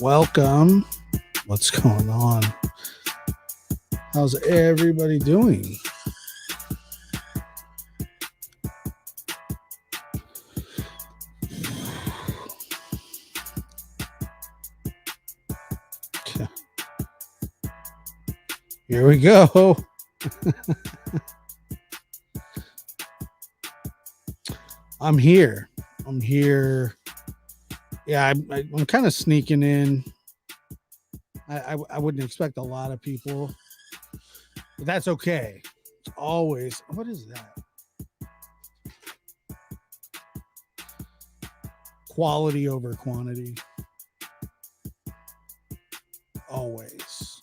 Welcome. What's going on? How's everybody doing? Here we go. I'm here. I'm here. Yeah, I'm kind of sneaking in. I wouldn't expect a lot of people, but that's okay. Always. What is that? Quality over quantity. Always.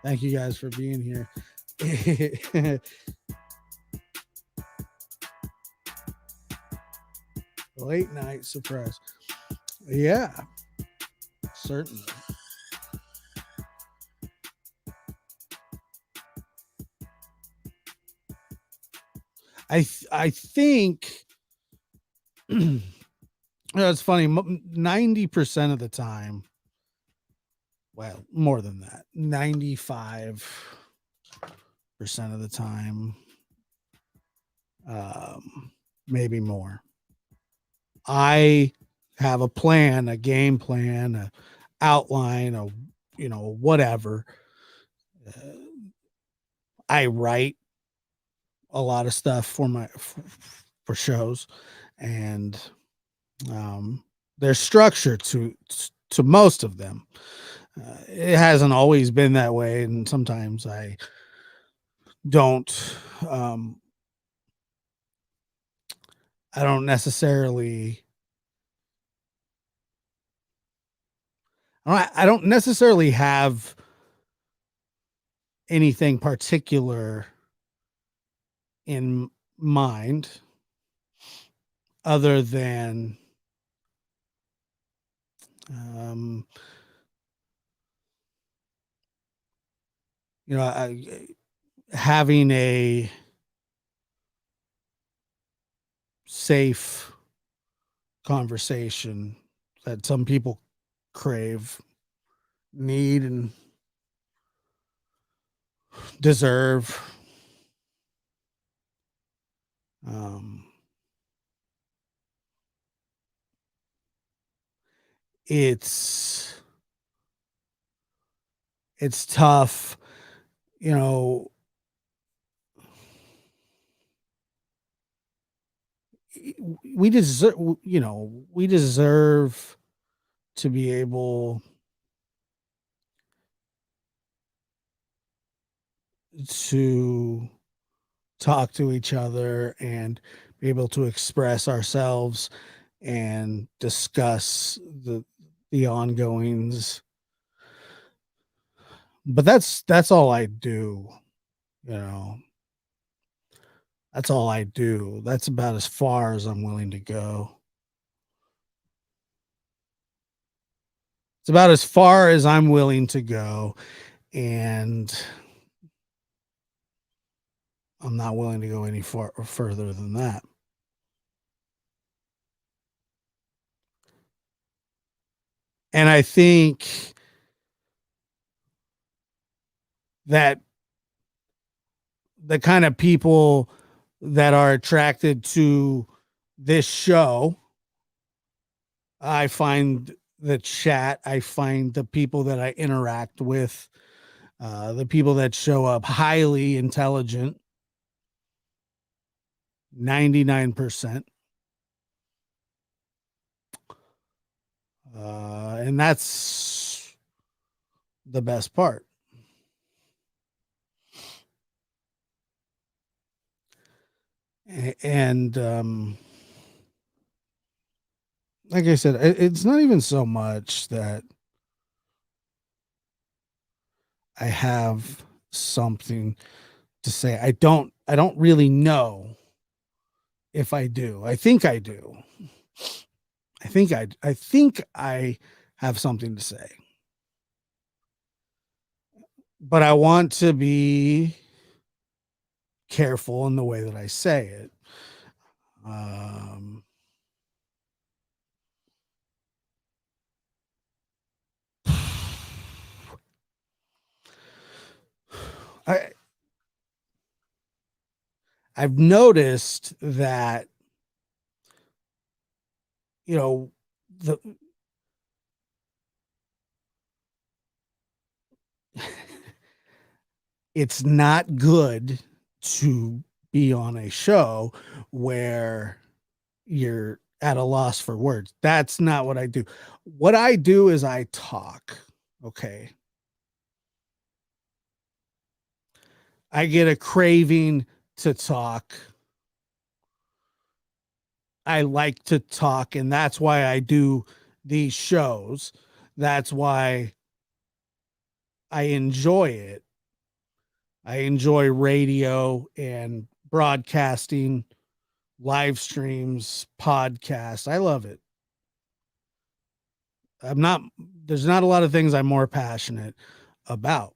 Thank you guys for being here. Late night surprise. Yeah, certainly. I think it's funny. 90% of the time, well, more than that, 95% of the time, maybe more. I have a plan, a game plan, a outline, whatever. I write a lot of stuff for shows, and there's structure to most of them. It hasn't always been that way, and sometimes I don't I don't necessarily I don't necessarily have anything particular in mind other than having a safe conversation that some people crave, need, and deserve. It's tough, we deserve to be able to talk to each other and be able to express ourselves and discuss the ongoings. But that's all I do, you know. That's all I do. That's about as far as I'm willing to go. It's about as far as I'm willing to go, and I'm not willing to go any further than that. And I think that the kind of people that are attracted to this show, I find the chat, I find the people that I interact with, the people that show up highly intelligent, 99%. And that's the best part. And like I said, it's not even so much that I have something to say. I don't really know if I do. I think I do. I think I have something to say. But I want to be careful in the way that I say it. I've noticed that, you know, the it's not good to be on a show where you're at a loss for words. That's not what I do. What I do is I talk. Okay. I get a craving to talk. I like to talk, and that's why I do these shows. That's why I enjoy it. I enjoy radio and broadcasting, live streams, podcasts. I love it. I'm not, there's not a lot of things I'm more passionate about.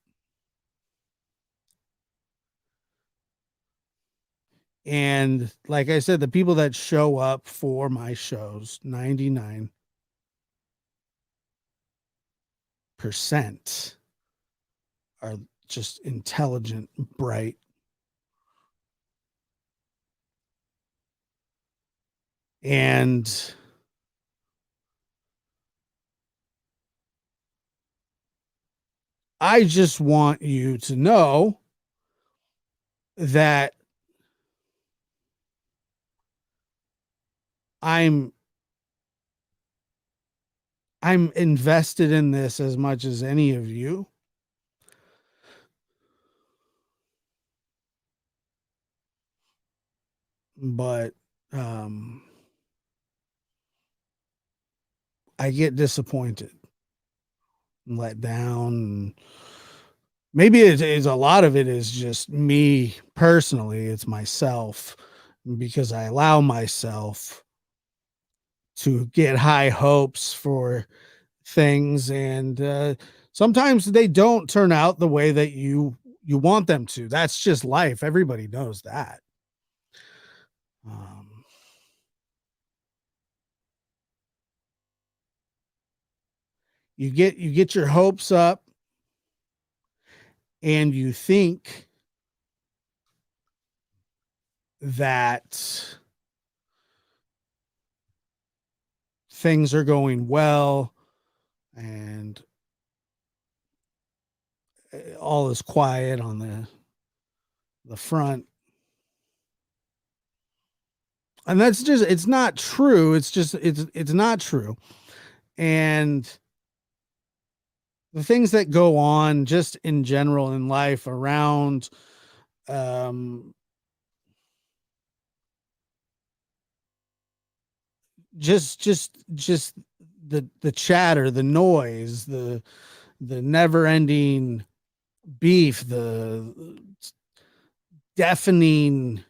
And like I said, the people that show up for my shows, 99% are just intelligent, bright, and I just want you to know that I'm I'm invested in this as much as any of you, but um I get disappointed and let down. And maybe it is, a lot of it is just me personally, it's myself, because I allow myself to get high hopes for things, and sometimes they don't turn out the way that you want them to. That's just life. Everybody knows that. um, you get your hopes up, and you think that things are going well, and all is quiet on the front, and that's just, it's not true. It's just, it's not true. And the things that go on just in general in life around, um just the chatter, the noise, the never ending beef, the deafening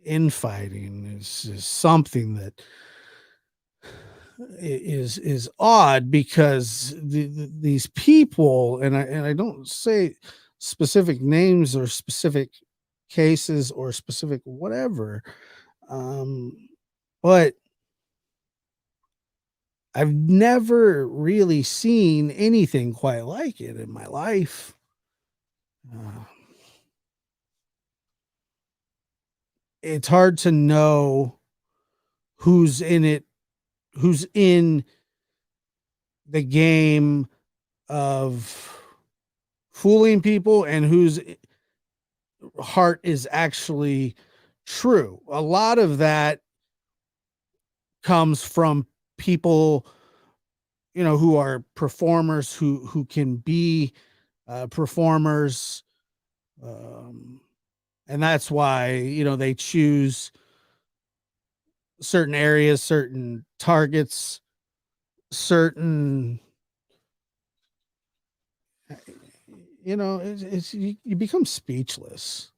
infighting is just something that is odd, because these people, and I don't say specific names or specific cases or specific whatever, um but I've never really seen anything quite like it in my life. uh, it's hard to know who's in it, who's in the game of fooling people, and whose heart is actually true. A lot of that comes from people, who are performers, who can be performers, um, and that's why they choose certain areas, certain targets, certain, you become speechless.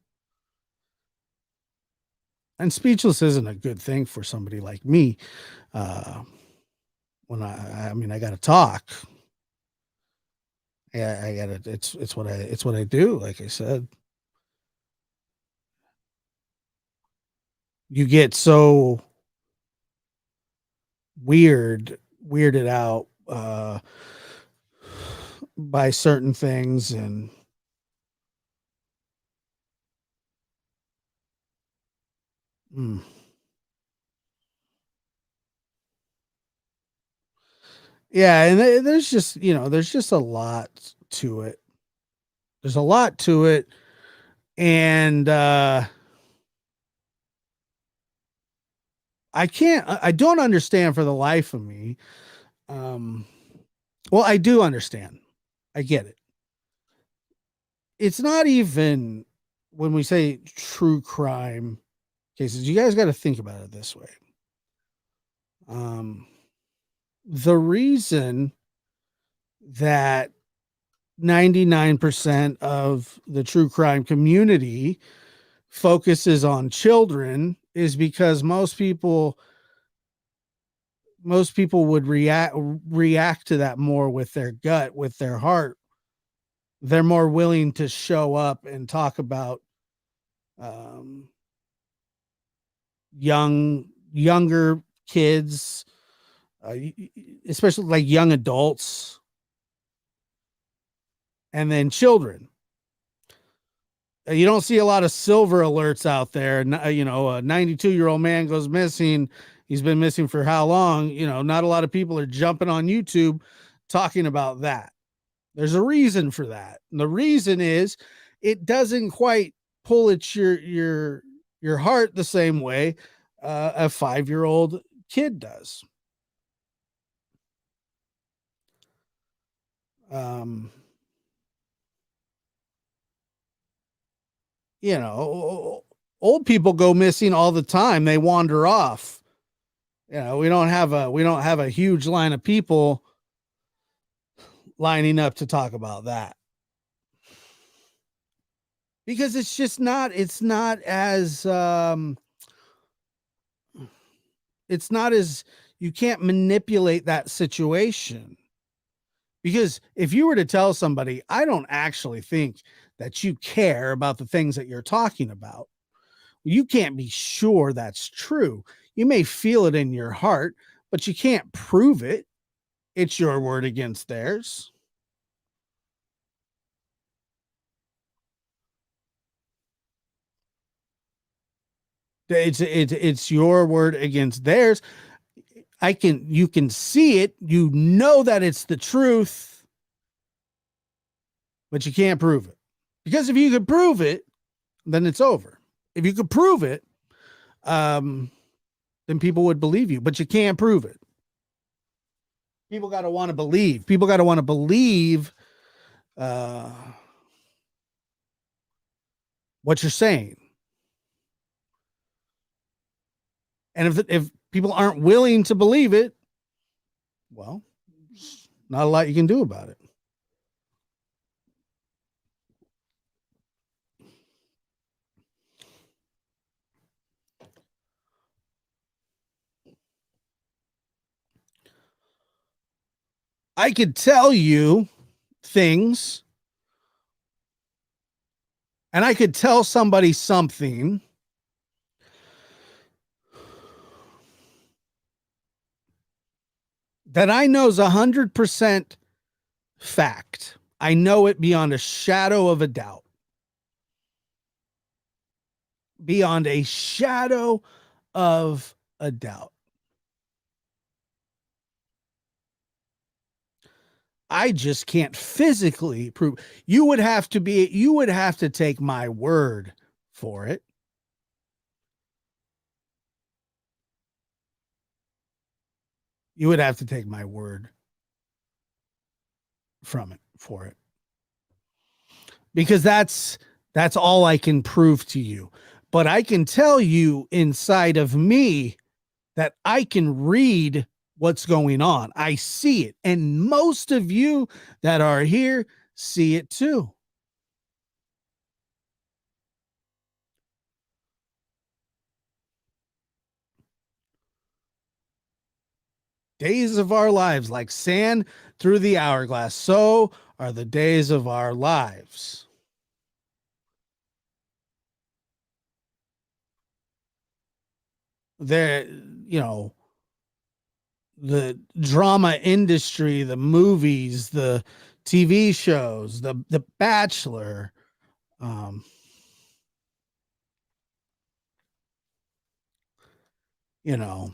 And speechless isn't a good thing for somebody like me. Uh, when I mean, I got to talk. Yeah, I got to. It's what I do. Like I said, you get so weirded out by certain things, and Mm. Yeah, and there's just, there's just a lot to it. There's a lot to it, and I don't understand for the life of me. Um, well, I do understand. I get it. It's not even when we say true crime cases. You guys got to think about it this way. Um, the reason that 99% of the true crime community focuses on children is because most people would react to that more with their gut, with their heart. They're more willing to show up and talk about um, younger kids, especially like young adults, and then children. You don't see a lot of silver alerts out there. A 92-year-old man goes missing. He's been missing for how long? Not a lot of people are jumping on YouTube talking about that. There's a reason for that. And the reason is it doesn't quite pull at your heart the same way a 5-year-old kid does. Um, old people go missing all the time. They wander off. We don't have a huge line of people lining up to talk about that, because it's not as you can't manipulate that situation. Because if you were to tell somebody, I don't actually think that you care about the things that you're talking about, you can't be sure that's true. You may feel it in your heart, but you can't prove it. It's your word against theirs. It's your word against theirs. You can see it, that it's the truth, but you can't prove it. Because if you could prove it, then it's over. If you could prove it, um, then people would believe you, but you can't prove it. People got to want to believe. People got to want to believe uh, what you're saying. And if people aren't willing to believe it, well, not a lot you can do about it. I could tell you things, and I could tell somebody something that I know is 100% fact. I know it beyond a shadow of a doubt. Beyond a shadow of a doubt. I just can't physically prove. You would have to take my word for it. You would have to take my word from it for it. Because that's all I can prove to you. But I can tell you inside of me that I can read what's going on. I see it. And most of you that are here see it too. Days of our lives, like sand through the hourglass, so are the days of our lives. There, you know, the drama industry, the movies, the TV shows, the Bachelor, um, you know,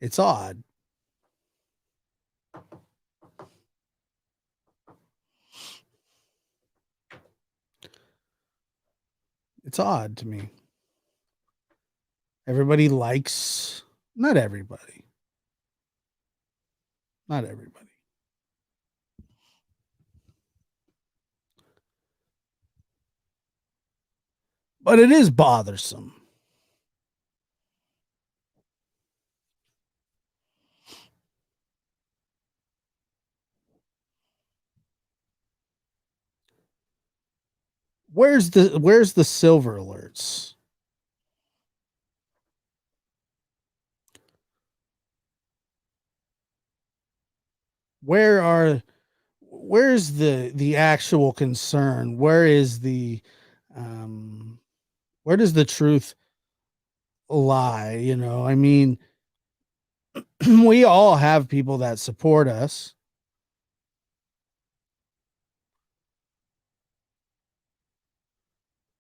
it's odd. It's odd to me. Everybody likes, not everybody, not everybody, but it is bothersome. Where's the silver alerts? Where are where's the actual concern? Where is the um where does the truth lie? I mean, we all have people that support us,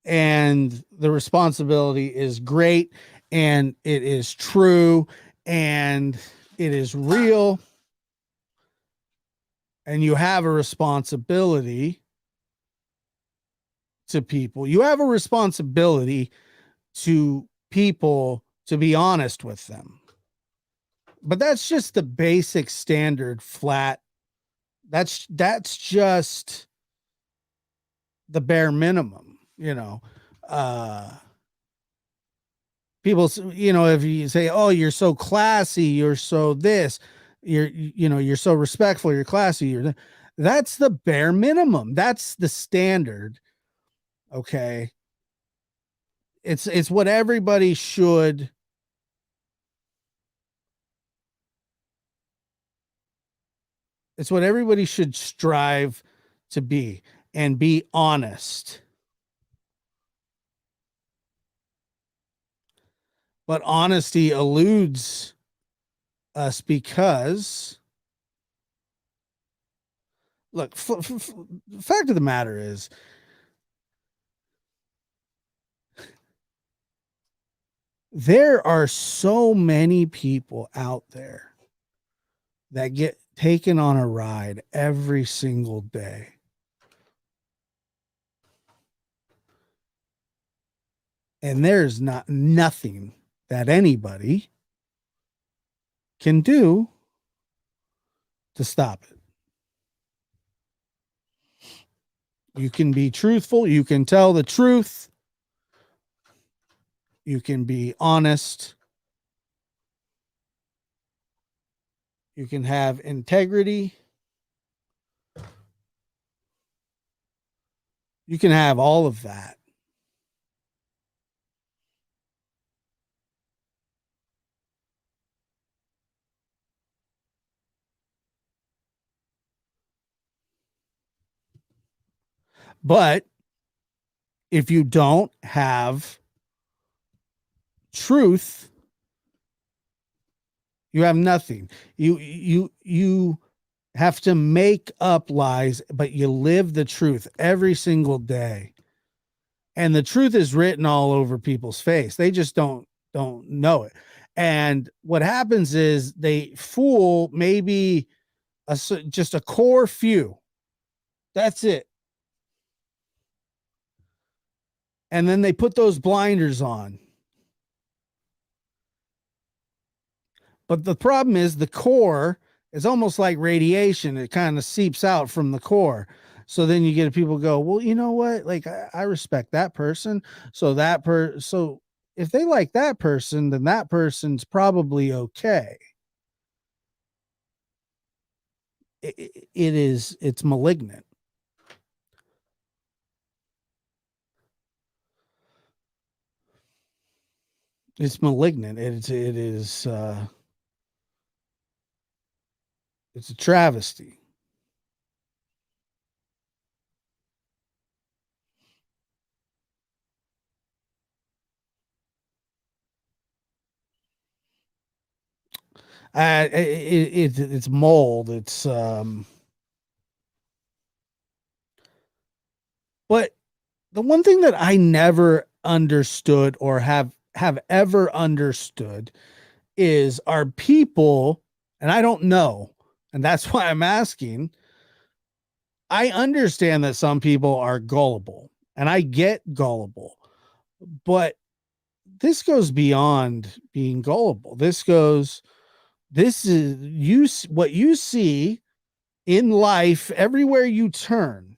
and the responsibility is great, and it is true, and it is real, and you have a responsibility to people. You have a responsibility to people to be honest with them. But that's just the basic standard flat. That's just the bare minimum, Uh people, if you say, "Oh, you're so classy, you're so this, you're so respectful, you're classy, that's the bare minimum. That's the standard, okay? It's what everybody should it's what everybody should strive to be, and be honest. But honesty eludes us because, look, fact of the matter is, there are so many people out there that get taken on a ride every single day. And there's nothing that anybody can do to stop it. You can be truthful, you can tell the truth, you can be honest, you can have integrity, you can have all of that. But if you don't have truth, you have nothing. You have to make up lies, but you live the truth every single day. And the truth is written all over people's face. They just don't know it. And what happens is they fool maybe just a core few. That's it. And then they put those blinders on. But the problem is the core is almost like radiation. It kind of seeps out from the core. So then you get people go, well, you know what? Like I respect that person. So if they like that person, then that person's probably okay. It's malignant. It's malignant. It's a travesty. It's mold. It's the one thing that I never understood or have ever understood is are people, and I don't know, and that's why I'm asking. I understand that some people are gullible, and I get gullible, but this goes beyond being gullible. This is what you see in life everywhere you turn.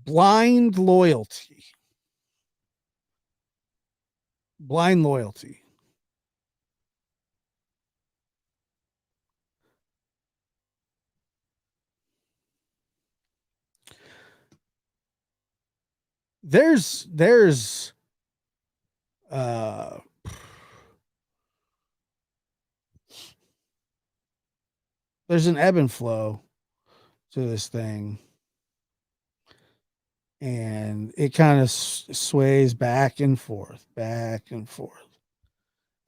Blind loyalty. Blind loyalty. There's uh there's an ebb and flow to this thing, and it kind of sways back and forth, back and forth.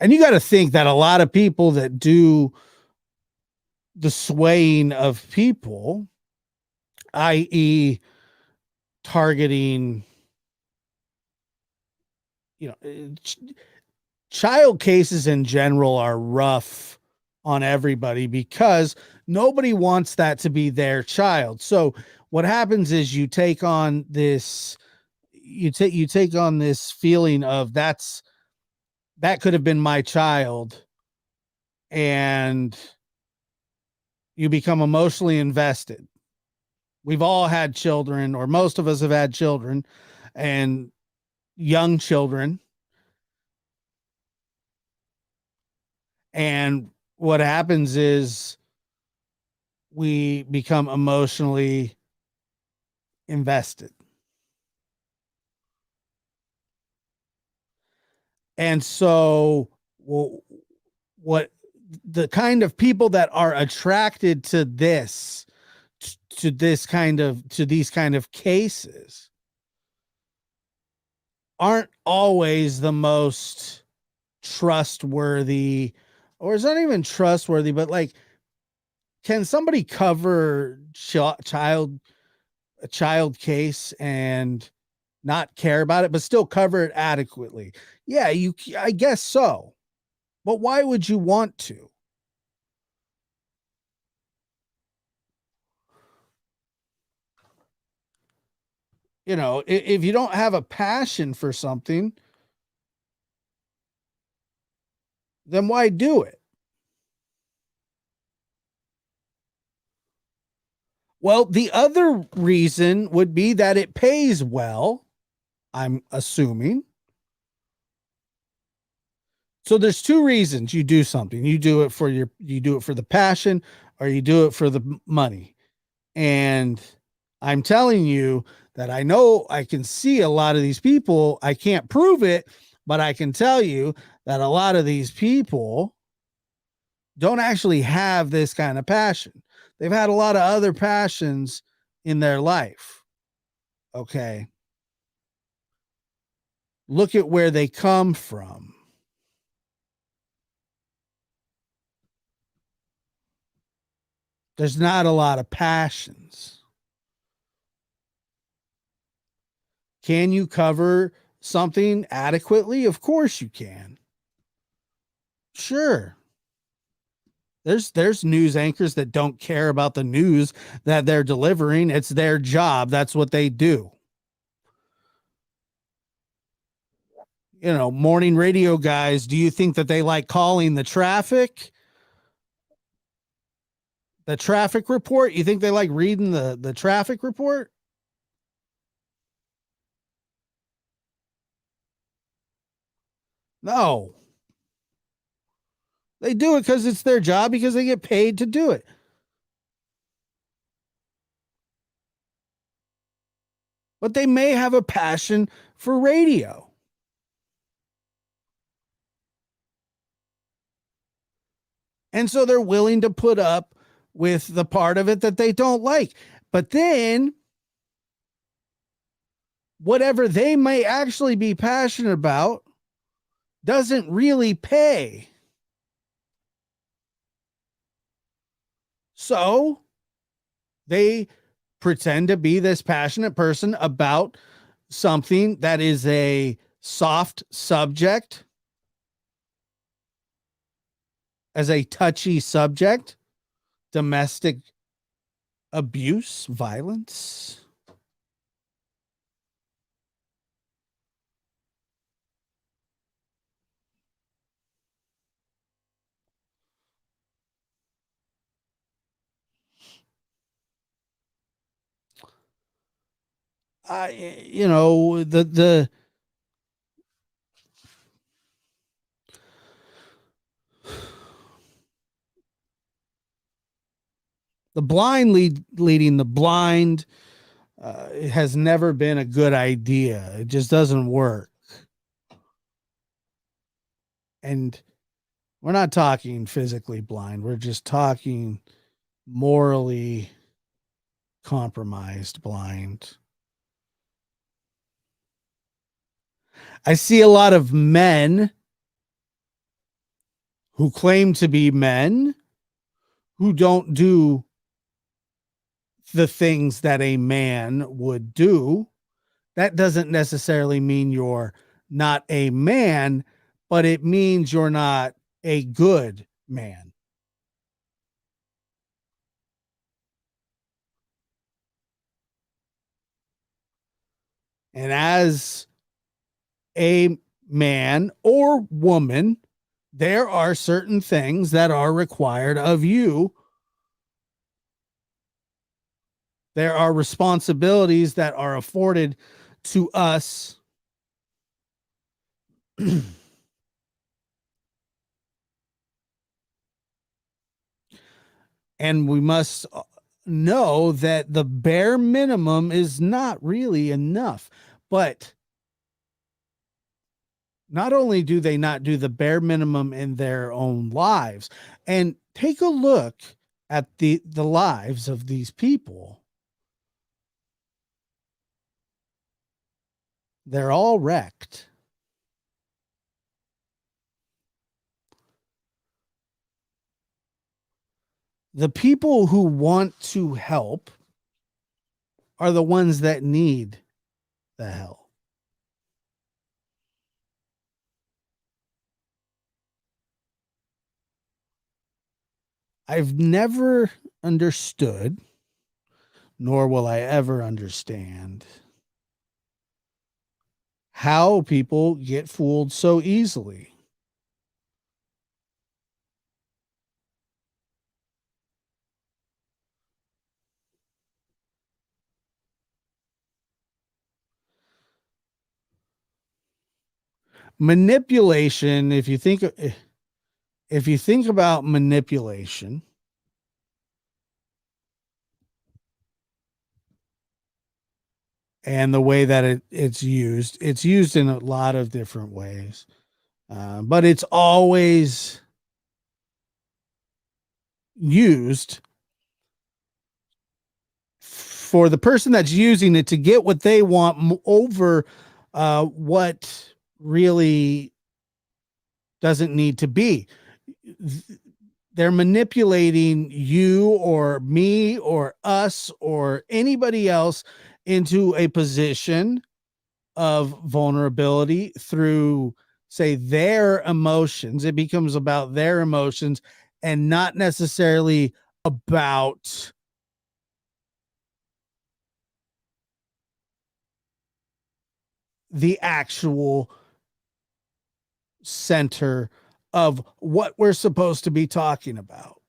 And you got to think that a lot of people that do the swaying of people, i.e., targeting, you know, child cases in general are rough on everybody because nobody wants that to be their child. So what happens is you take on this feeling of that could have been my child, and you become emotionally invested. We've all had children, or most of us have had children and young children. And what happens is we become emotionally invested. And so, well, what the kind of people that are attracted to these kind of cases aren't always the most trustworthy, or it's not even trustworthy, but like, can somebody cover a child case and not care about it, but still cover it adequately? Yeah, I guess so. But why would you want to? You know, if you don't have a passion for something, then why do it? Well, the other reason would be that it pays well, I'm assuming. So there's two reasons you do something. You do it for the passion, or you do it for the money. And I'm telling you that I know I can see a lot of these people. I can't prove it, but I can tell you that a lot of these people don't actually have this kind of passion. They've had a lot of other passions in their life. Okay. Look at where they come from. There's not a lot of passions. Can you cover something adequately? Of course you can. Sure. There's news anchors that don't care about the news that they're delivering. It's their job. That's what they do. You know, morning radio guys, do you think that they like calling the traffic report? You think they like reading the traffic report? No. They do it because it's their job, because they get paid to do it. But they may have a passion for radio. And so they're willing to put up with the part of it that they don't like. But then whatever they may actually be passionate about doesn't really pay. So they pretend to be this passionate person about something that is a soft subject, as a touchy subject, domestic abuse, violence. You know, the blind leading the blind. It has never been a good idea. It just doesn't work. And we're not talking physically blind. We're just talking morally compromised blind. I see a lot of men who claim to be men who don't do the things that a man would do. That doesn't necessarily mean you're not a man, but it means you're not a good man. And as a man or woman, there are certain things that are required of you. There are responsibilities that are afforded to us. And we must know that the bare minimum is not really enough. But not only do they not do the bare minimum in their own lives, and take a look at the lives of these people. They're all wrecked. The people who want to help are the ones that need the help. I've never understood, nor will I ever understand, how people get fooled so easily. Manipulation, if you think about manipulation, and the way that it's used in a lot of different ways. But it's always used for the person that's using it to get what they want over what really doesn't need to be. They're manipulating you or me or us or anybody else into a position of vulnerability through, say, their emotions. It becomes about their emotions and not necessarily about the actual center of what we're supposed to be talking about.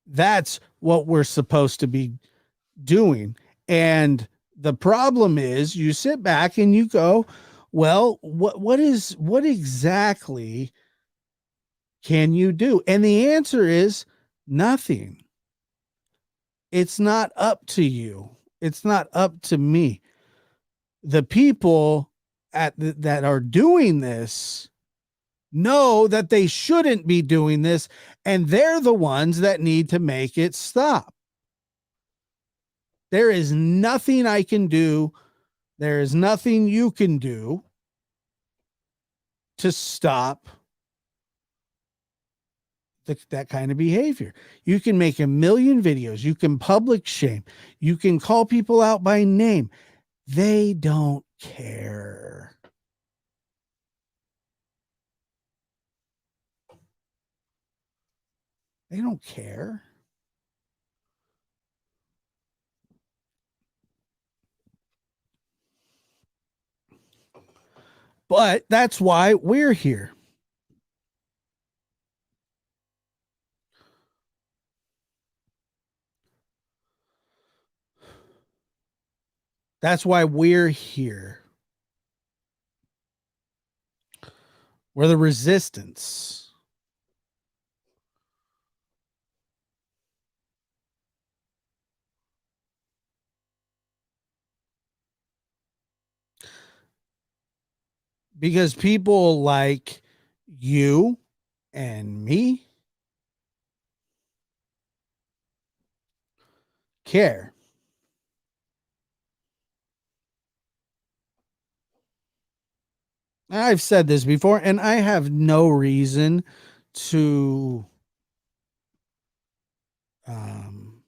That's what we're supposed to be doing. And the problem is you sit back and you go, well, what exactly can you do? And the answer is nothing. It's not up to you. It's not up to me. The people that are doing this know that they shouldn't be doing this, and they're the ones that need to make it stop. There is nothing I can do. There is nothing you can do to stop that kind of behavior. You can make a million videos, you can public shame, you can call people out by name. They don't care. They don't care. But that's why we're here. That's why we're here. We're the resistance. Because people like you and me care. I've said this before, and I have no reason to um,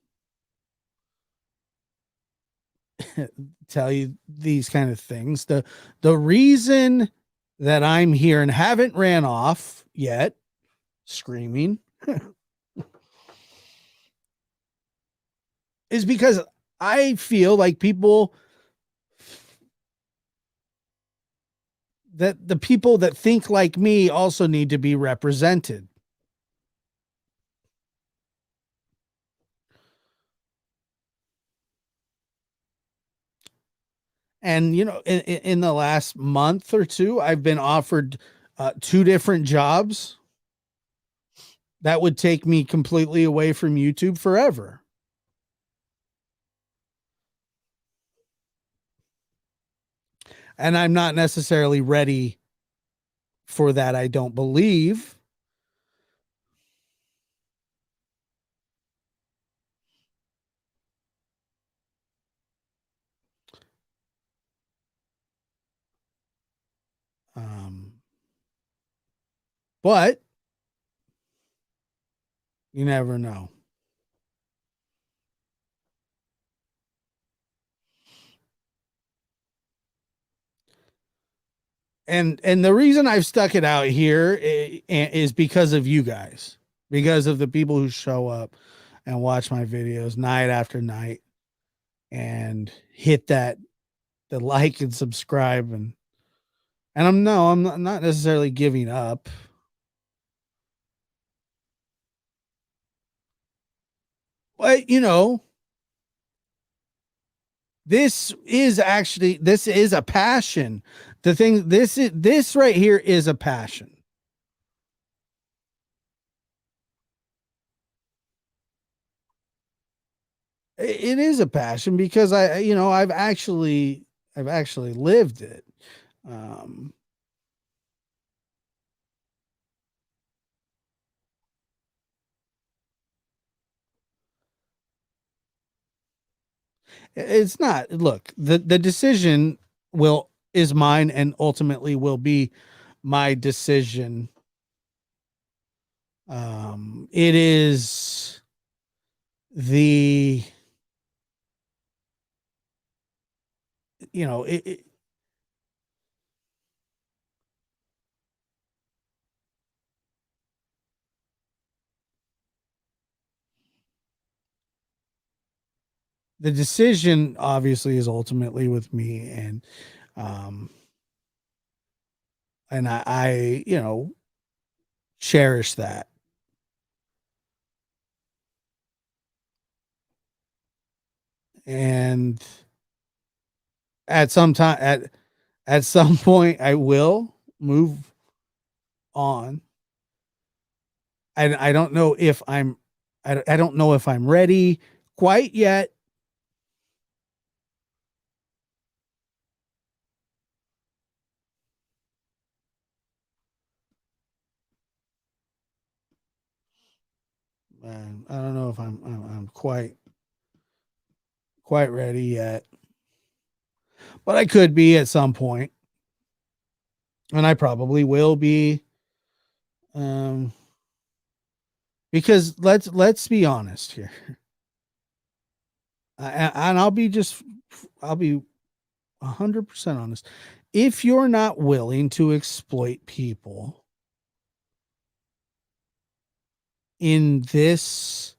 tell you these kind of things. The reason that I'm here and haven't ran off yet, screaming, is because I feel like the people that think like me also need to be represented. And in the last month or two, I've been offered two different jobs that would take me completely away from YouTube forever. And I'm not necessarily ready for that, I don't believe. Um, but you never know. And the reason I've stuck it out here is because of you guys, because of the people who show up and watch my videos night after night and hit the like and subscribe and I'm not necessarily giving up. But this is a passion. The thing this right here is a passion. It is a passion because I've actually lived it. Um, it's not, look, the decision will is mine and ultimately will be my decision. It is the you know it, the decision obviously is ultimately with me um and I cherish that. And at some time at some point I will move on. I don't know if I don't know if I'm ready quite yet. I don't know if I'm quite ready yet, but I could be at some point. and I probably will be, um, because let's be honest here, and I'll be 100% honest. If you're not willing to exploit people in this,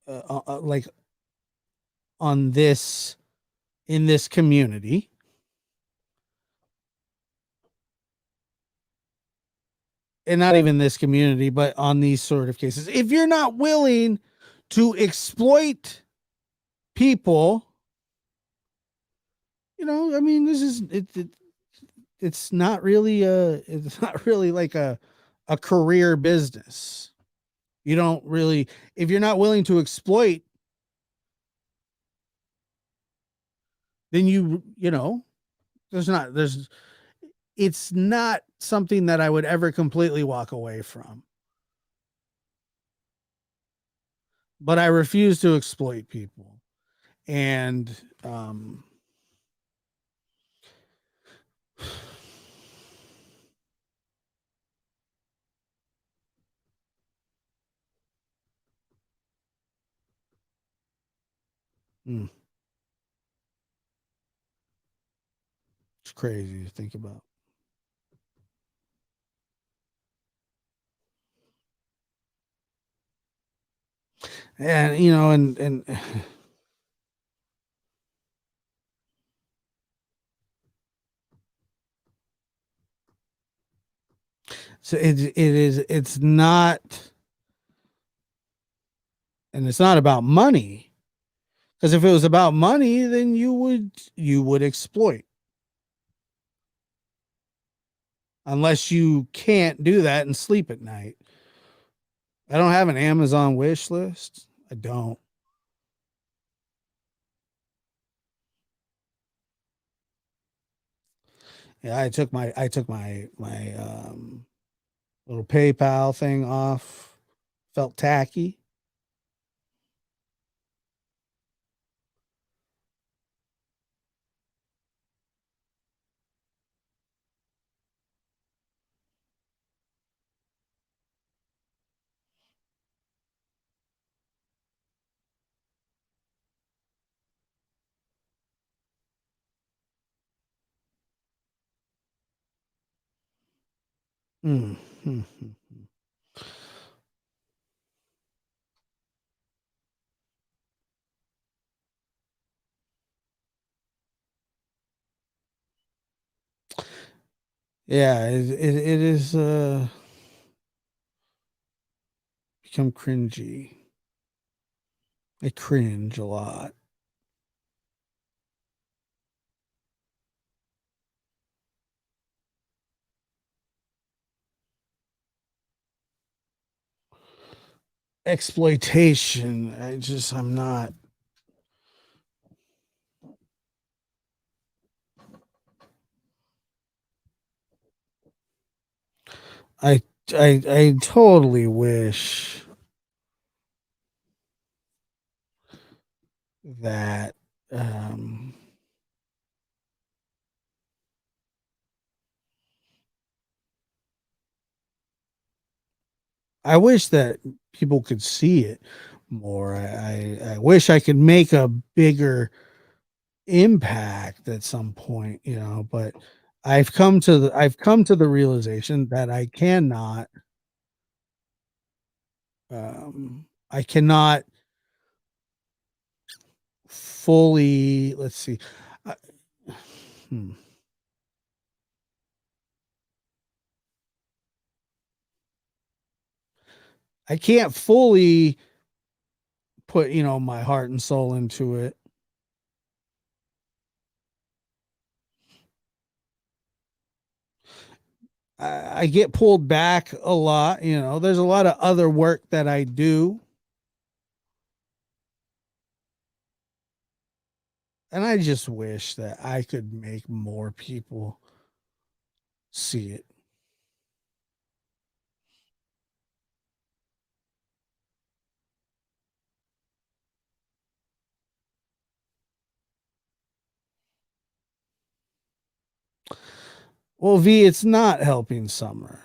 like on this in this community, and not even this community, but on these sort of cases, if you're not willing to exploit people, I mean, it's not really it's not really like a career business. You don't really, if you're not willing to exploit, then there's it's not something that I would ever completely walk away from. But I refuse to exploit people. And mm, it's crazy to think about. And and so it's not, and it's not about money, because if it was about money, then you would exploit, unless you can't do that and sleep at night. I don't have an Amazon wish list. I don't. Yeah, I took my little PayPal thing off. Felt tacky. Mm. Yeah, it is become cringy. I cringe a lot. Exploitation. I'm not. I I totally wish that um I wish that people could see it more. I wish I could make a bigger impact at some point, but I've come to the realization that I cannot fully, let's see. I, hmm, I can't fully put, my heart and soul into it. I get pulled back a lot, there's a lot of other work that I do, and I just wish that I could make more people see it. Well, V, it's not helping Summer.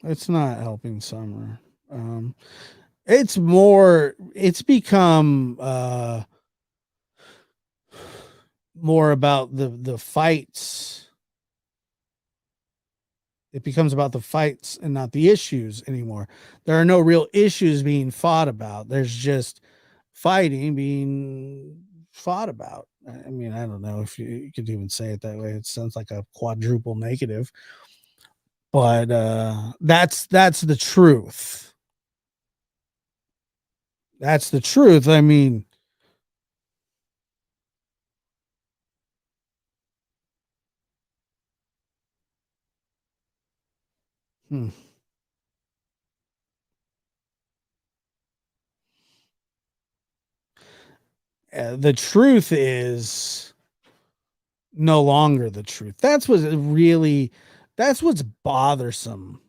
It's not helping Summer. Um, it's more. It's become more about the fights. It becomes about the fights and not the issues anymore. There are no real issues being fought about. There's just fighting being fought about. I mean, I don't know if you could even say it that way. It sounds like a quadruple negative, but that's the truth. That's the truth. I mean, hmm. The truth is no longer the truth. That's what's bothersome.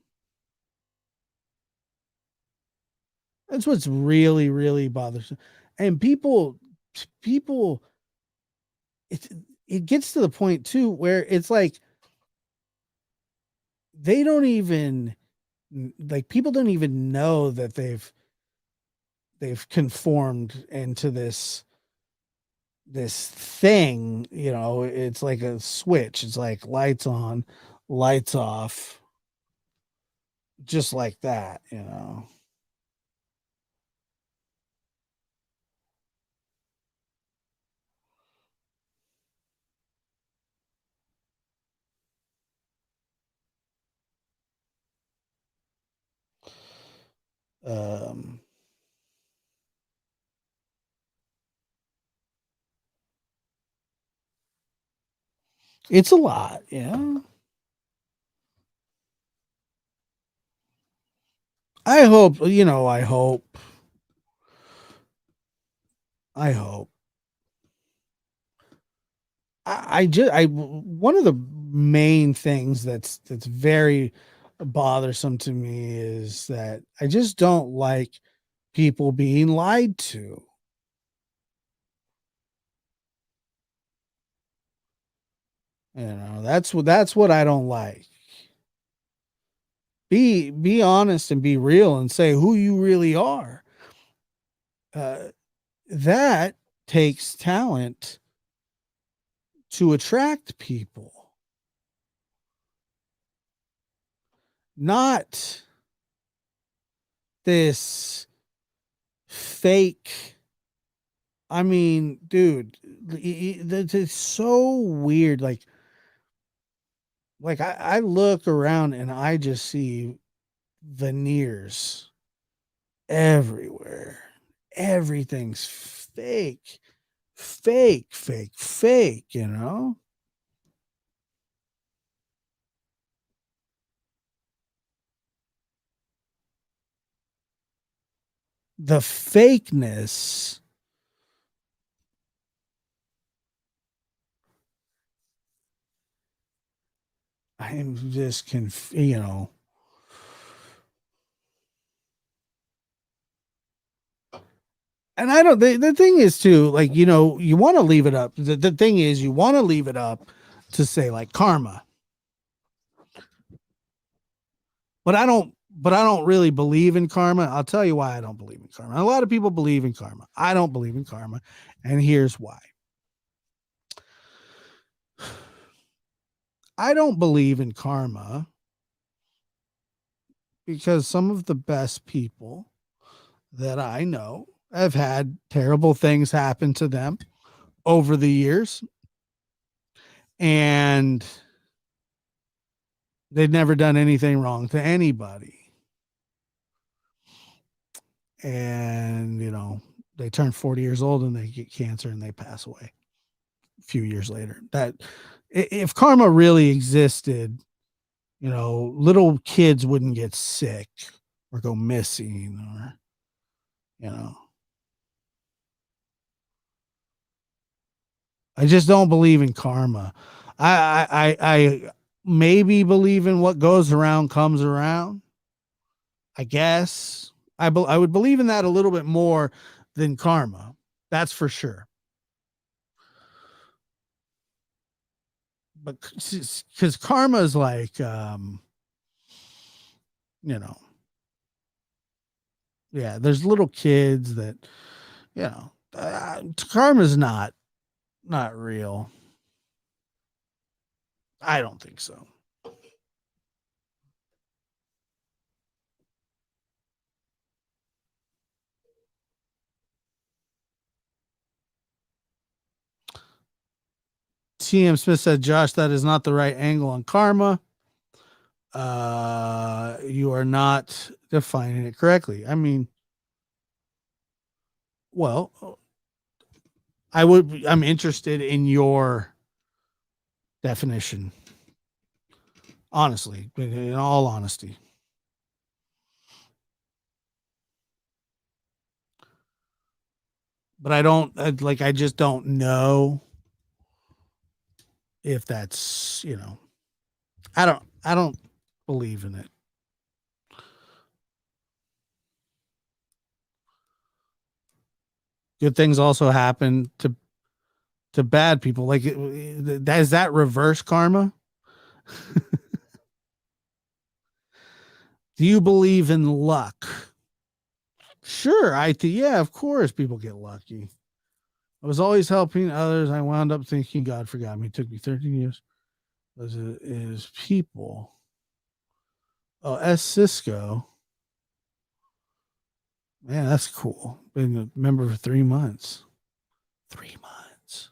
That's what's really, really bothersome. And people, it, it gets to the point too where it's like they don't even like people don't even know that they've conformed into this thing, it's like a switch. It's like lights on, lights off, just like that. Um it's a lot, yeah. I hope I just I one of the main things that's very bothersome to me is that I just don't like people being lied to. That's what I don't like. Be honest and be real and say who you really are. Uh, that takes talent to attract people, not this fake. I mean, dude, it's so weird. Like I look around and I just see veneers everywhere. Everything's fake, fake, fake, fake. The fakeness, I am just and I don't, the thing is too, like, you want to leave it up. The thing is, you want to leave it up to say like karma, but I don't really believe in karma. I'll tell you why I don't believe in karma. A lot of people believe in karma. I don't believe in karma. And here's why. I don't believe in karma because some of the best people that I know have had terrible things happen to them over the years, and they've never done anything wrong to anybody. And, they turn 40 years old and they get cancer and they pass away a few years later. That if karma really existed, little kids wouldn't get sick or go missing or, you know, I just don't believe in karma. I maybe believe in what goes around comes around. I guess I would believe in that a little bit more than karma. That's for sure. But because karma is like, you know, yeah, there's little kids that, karma is not real. I don't think so. TM Smith said, Josh, that is not the right angle on karma. You are not defining it correctly. I mean, well, I'm interested in your definition, honestly, in all honesty. But I just don't know if that's, I don't believe in it. Good things also happen to bad people. Like, is that reverse karma? Do you believe in luck? Sure, yeah, of course people get lucky. I was always helping others. I wound up thinking God forgot me. It took me 13 years. Is people. Oh, S. Cisco. Man, that's cool. Been a member for 3 months. 3 months.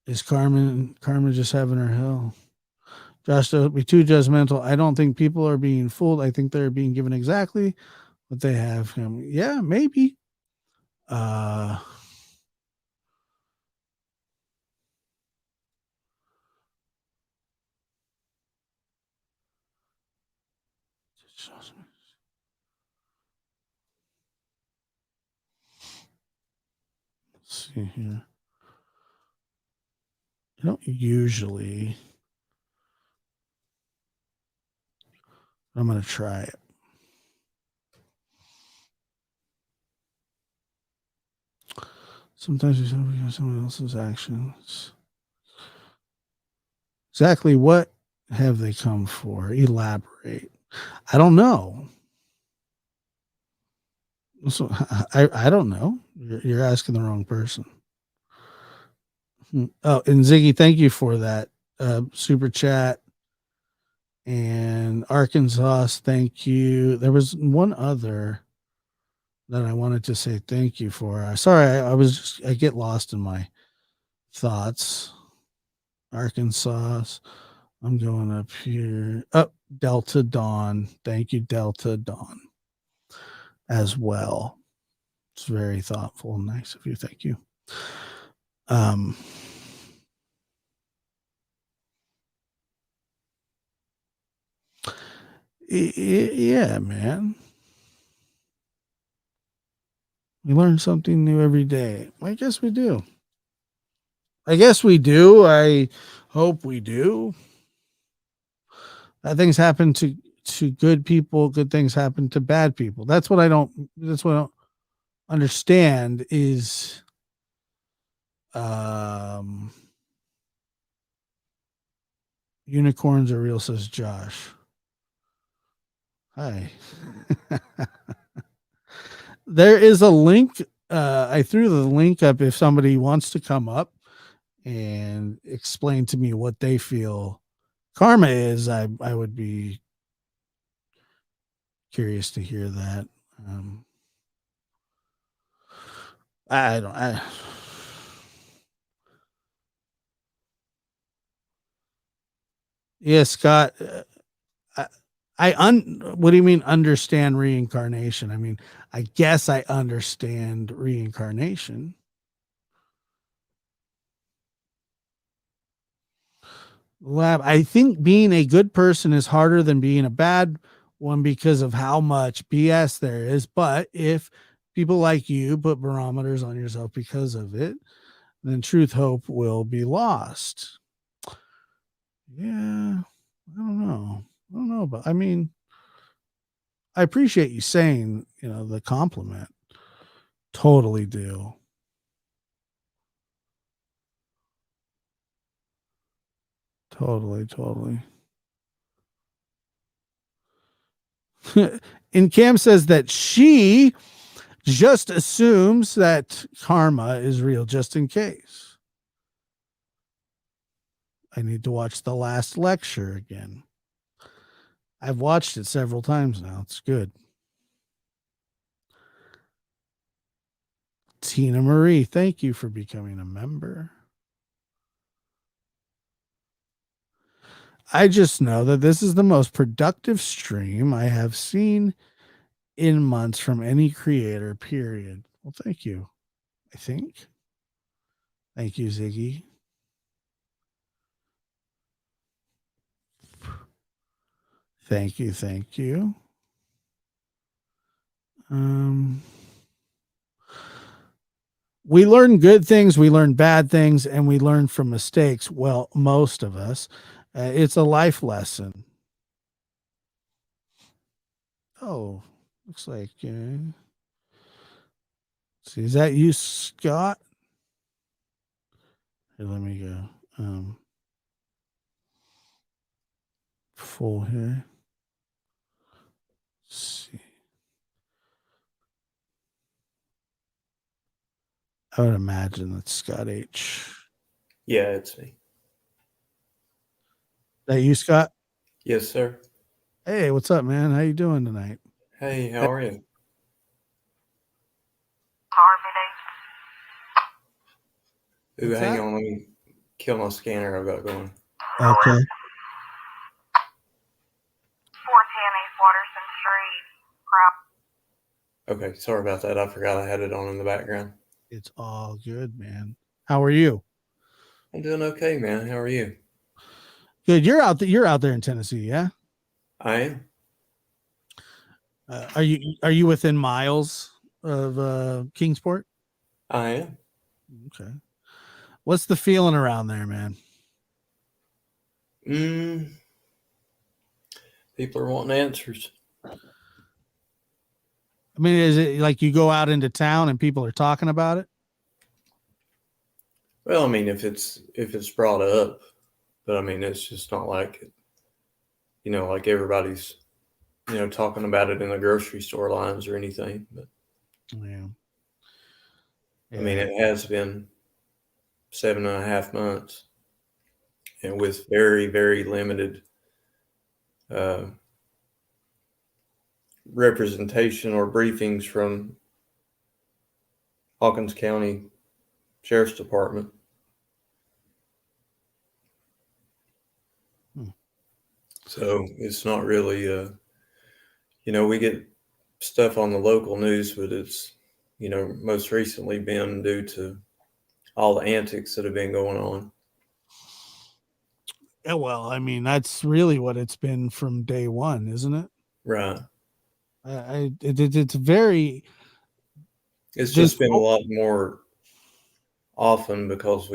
Is Carmen just having her hell? Josh, don't be too judgmental. I don't think people are being fooled. I think they're being given exactly what they have. Yeah, maybe. Uh, let's see here. I don't usually. I'm going to try it. Sometimes we have someone else's actions. Exactly what have they come for? Elaborate. I don't know. So I don't know. You're asking the wrong person. Oh, and Ziggy, thank you for that super chat. And Arkansas, thank you. There was one other that I wanted to say thank you for. Sorry, I get lost in my thoughts. Arkansas. I'm going up here. Oh, Delta Dawn. Thank you, Delta Dawn, as well. It's very thoughtful and nice of you. Thank you. Um, yeah, man. We learn something new every day. I guess we do. I hope we do. Things happen to good people. Good things happen to bad people. That's what I don't understand is unicorns are real, says Josh. Hi. There is a link. I threw the link up if somebody wants to come up and explain to me what they feel karma is. I would be curious to hear that. I don't. Yeah, Scott. What do you mean understand reincarnation? I mean, I guess I understand reincarnation. Lab, I think being a good person is harder than being a bad one because of how much BS there is. But if people like you put barometers on yourself because of it, then truth hope will be lost. Yeah, I don't know. But I mean, I appreciate you saying, the compliment. Totally do. Totally. And Cam says that she just assumes that karma is real just in case. I need to watch the last lecture again. I've watched it several times now. It's good. Tina Marie, thank you for becoming a member. I just know that this is the most productive stream I have seen in months from any creator, period. Well, thank you. I think. Thank you, Ziggy. Thank you. We learn good things, we learn bad things, and we learn from mistakes. Well, most of us. It's a life lesson. Oh, looks like. See, is that you, Scott? Here, let me go. Full here. Let's see. I would imagine that's Scott H. Yeah, it's me. That you, Scott? Yes, sir. Hey, what's up, man? How you doing tonight? Hey, how are you? Ooh, What's hang that? on, let me kill my scanner I've got going. Okay. 410 East Watterson Street. Okay, sorry about that. I forgot I had it on in the background. It's all good, man. How are you? I'm doing okay, man. How are you? Good. You're out there in Tennessee, yeah? I am. Are you within miles of Kingsport? I am. Okay. What's the feeling around there, man? People are wanting answers. I mean, is it like you go out into town and people are talking about it? Well, I mean, if it's brought up, but I mean, it's just not like, like everybody's, talking about it in the grocery store lines or anything. But Yeah. I mean, it has been 7.5 months, and with very, very limited representation or briefings from Hawkins County Sheriff's Department. So it's not really, we get stuff on the local news, but it's, most recently been due to all the antics that have been going on. Yeah, well, I mean, that's really what it's been from day one, isn't it? Right. It's very. It's just been a lot more often because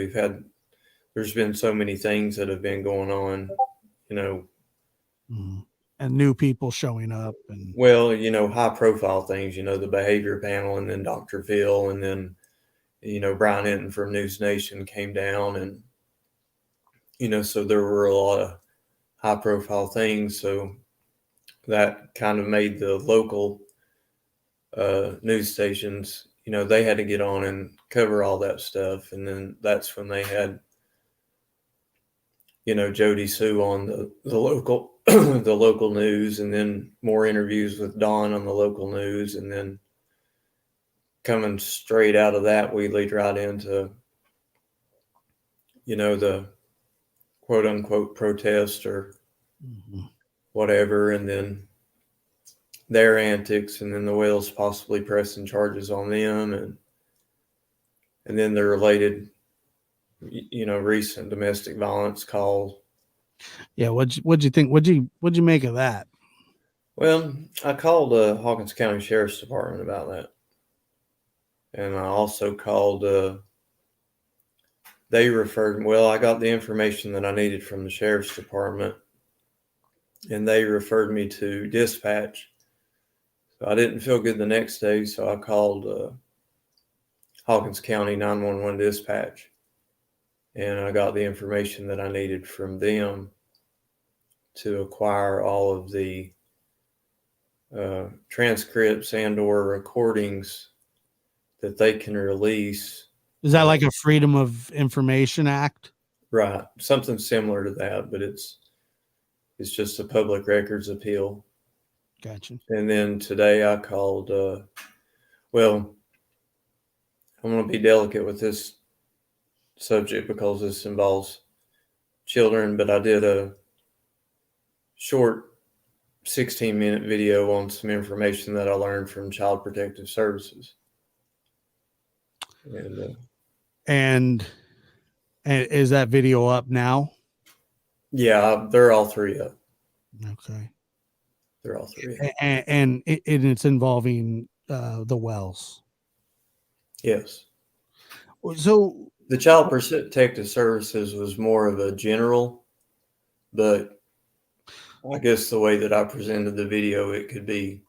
there's been so many things that have been going on, and new people showing up and high profile things, the behavior panel, and then Dr. Phil, and then, Brian Enton from News Nation came down, and, so there were a lot of high profile things. So that kind of made the local news stations, they had to get on and cover all that stuff. And then that's when they had, Jody Sue on the local the local news, and then more interviews with Don on the local news, and then coming straight out of that, we lead right into, the quote unquote protest or whatever, and then their antics, and then the Whales possibly pressing charges on them, and then the related, recent domestic violence call. Yeah, what'd you think? What'd you make of that? Well, I called Hawkins County Sheriff's Department about that, and I also called. They referred. Well, I got the information that I needed from the Sheriff's Department, and they referred me to dispatch. So I didn't feel good the next day, so I called Hawkins County 911 dispatch, and I got the information that I needed from them to acquire all of the transcripts and or recordings that they can release. Is that like a Freedom of Information Act? Right, something similar to that, but it's just a public records appeal. Gotcha. And then today I called. Well, I'm going to be delicate with this subject because this involves children, but I did a short 16-minute video on some information that I learned from Child Protective Services. And is that video up now? Yeah, they're all three up. Okay. They're all three. And it's involving the wells. Yes. So the Child Protective Services was more of a general, but I guess the way that I presented the video, it could be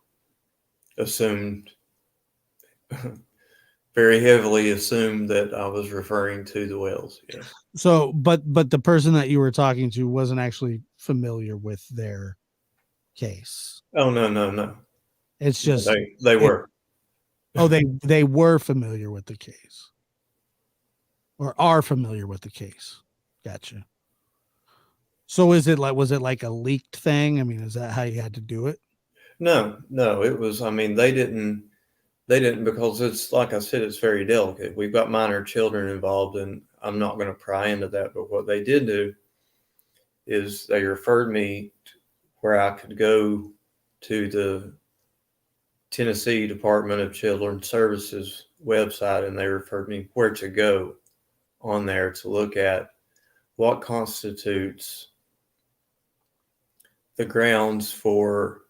assumed, very heavily assumed that I was referring to the wells. Yes. So, but the person that you were talking to wasn't actually familiar with their case. Oh, no. It's just they were. Oh, they were familiar with the case, or are familiar with the case. Gotcha. So was it like a leaked thing? I mean, is that how you had to do it? No, it was, I mean, they didn't because it's, like I said, it's very delicate. We've got minor children involved, and I'm not going to pry into that. But what they did do is they referred me to where I could go to the Tennessee Department of Children's Services website, and they referred me where to go on there to look at what constitutes the grounds for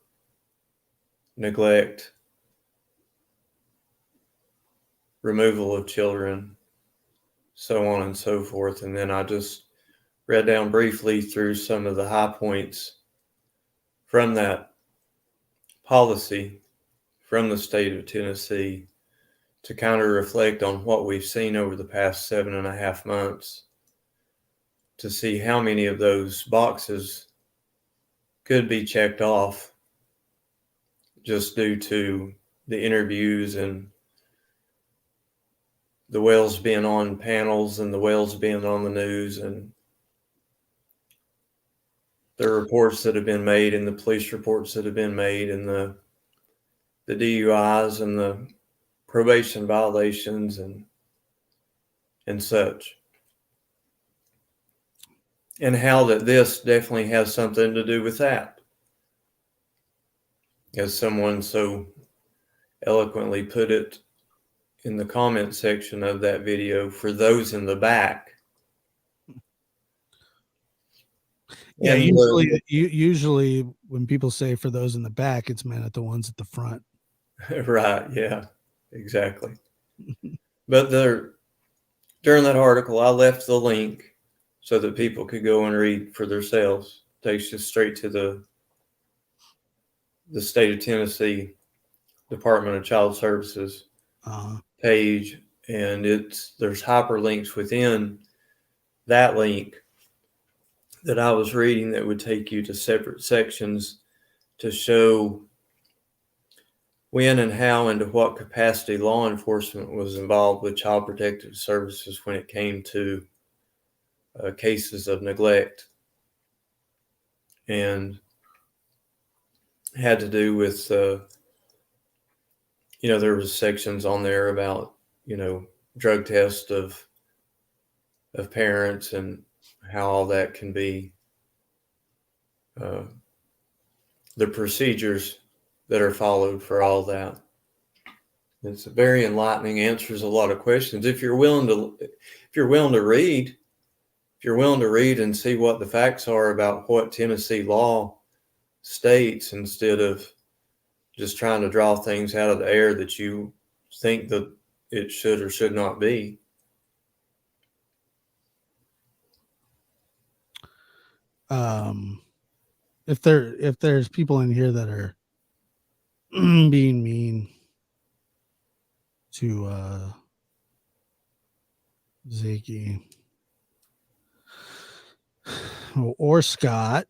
neglect, removal of children, so on and so forth. And then I just read down briefly through some of the high points from that policy from the state of Tennessee to kind of reflect on what we've seen over the past 7.5 months, to see how many of those boxes could be checked off just due to the interviews and the whales being on panels and the whales being on the news and the reports that have been made and the police reports that have been made and the DUIs and the probation violations and such. And how that this definitely has something to do with that. As someone so eloquently put it in the comment section of that video, for those in the back. Yeah, usually when people say for those in the back, it's meant at the ones at the front. Right, yeah, exactly. But during that article, I left the link so that people could go and read for themselves. It takes you straight to the state of Tennessee Department of Child Services page, and there's hyperlinks within that link that I was reading that would take you to separate sections to show when and how and to what capacity law enforcement was involved with Child Protective Services when it came to cases of neglect, and had to do with there was sections on there about drug test of parents and how all that can be the procedures that are followed for all that. It's very enlightening, answers a lot of questions. If you're willing to read and see what the facts are about what Tennessee law states, instead of just trying to draw things out of the air that you think that it should or should not be. If there's people in here that are being mean to Ziggy or Scott.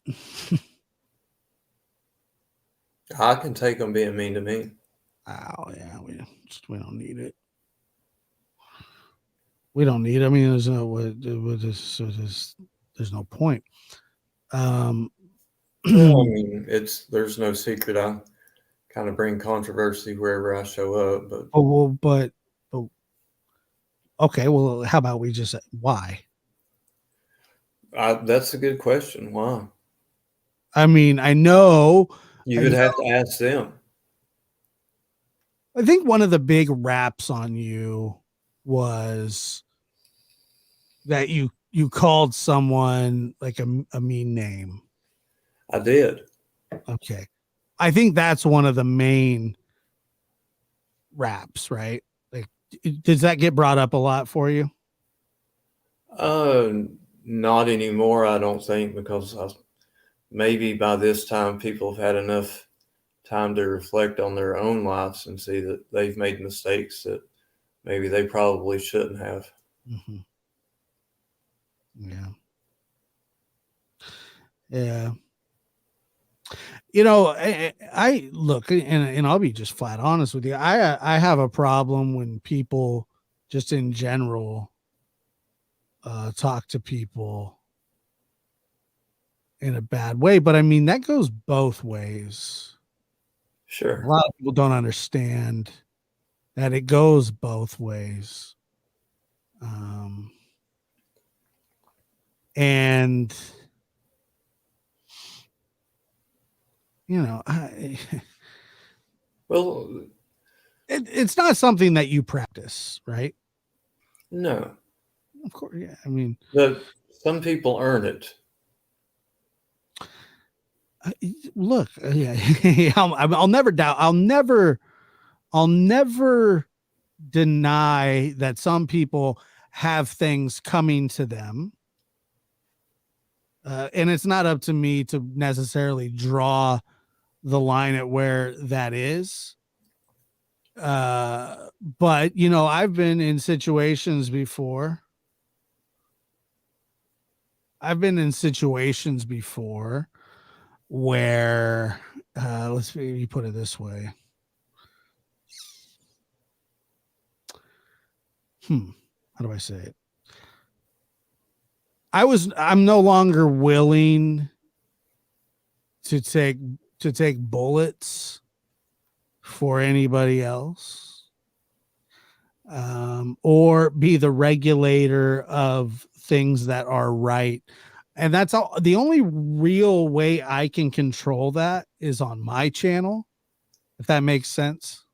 I can take them being mean to me. Oh yeah, we don't need it. We don't need. I mean, there's no point. Well, I mean, there's no secret. I kind of bring controversy wherever I show up, but but okay. Well, how about we just why? that's a good question. Why? I mean, I know. You would have to ask them. I think one of the big raps on you was that you called someone like a mean name. I did. Okay. I think that's one of the main raps, right? Like, does that get brought up a lot for you? Not anymore, I don't think, because maybe by this time people have had enough time to reflect on their own lives and see that they've made mistakes that maybe they probably shouldn't have. Mm-hmm. Yeah. Yeah. You know, I look, and I'll be just flat honest with you. I have a problem when people just in general talk to people in a bad way, but I mean that goes both ways. A Sure. lot of people don't understand that it goes both ways. And you know, Well, it's not something that you practice, right? no, Of course, yeah. I mean, but some people earn it. look, yeah, I'll never doubt. I'll never deny that some people have things coming to them. And it's not up to me to necessarily draw the line at where that is. But you know, I've been in situations before. I've been in situations before where let's maybe put it this way. How do I say it? I'm no longer willing to take bullets for anybody else, or be the regulator of things that are right. And that's all. The only real way I can control that is on my channel, if that makes sense.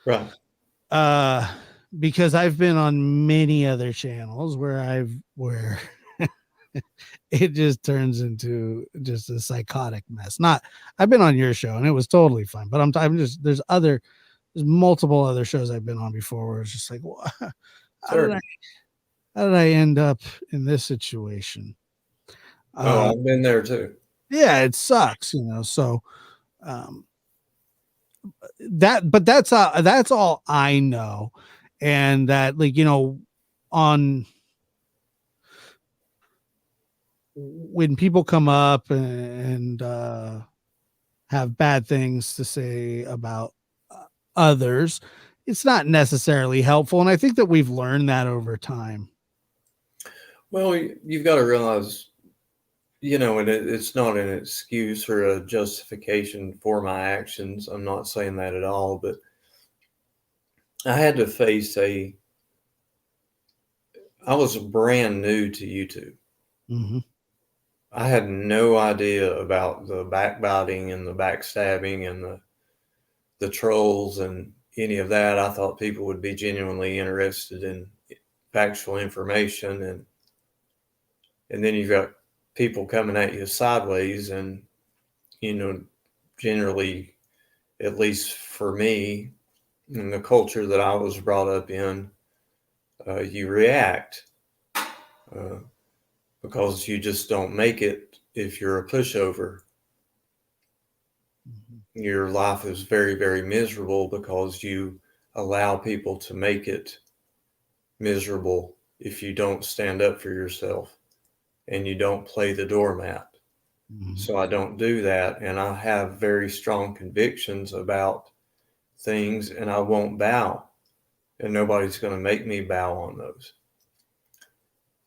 Right. Because I've been on many other channels where it just turns into just a psychotic mess. Not, I've been on your show and it was totally fine, but I'm just, there's multiple other shows I've been on before where it's just like, well, how did I end up in this situation? I've been there too. Yeah, it sucks, you know. So, but that's all I know. And that, like, you know, on when people come up and have bad things to say about others, it's not necessarily helpful. And I think that we've learned that over time. Well, you've got to realize, you know, and it's not an excuse or a justification for my actions. I'm not saying that at all, but I had to face I was brand new to YouTube. Mm-hmm. I had no idea about the backbiting and the backstabbing and the trolls and any of that. I thought people would be genuinely interested in factual information, and then you've got people coming at you sideways, and you know, generally, at least for me, in the culture that I was brought up in, you react because you just don't make it if you're a pushover. your life is very, very miserable because you allow people to make it miserable if you don't stand up for yourself and you don't play the doormat. So I don't do that, and I have very strong convictions about things, and I won't bow, and nobody's going to make me bow on those.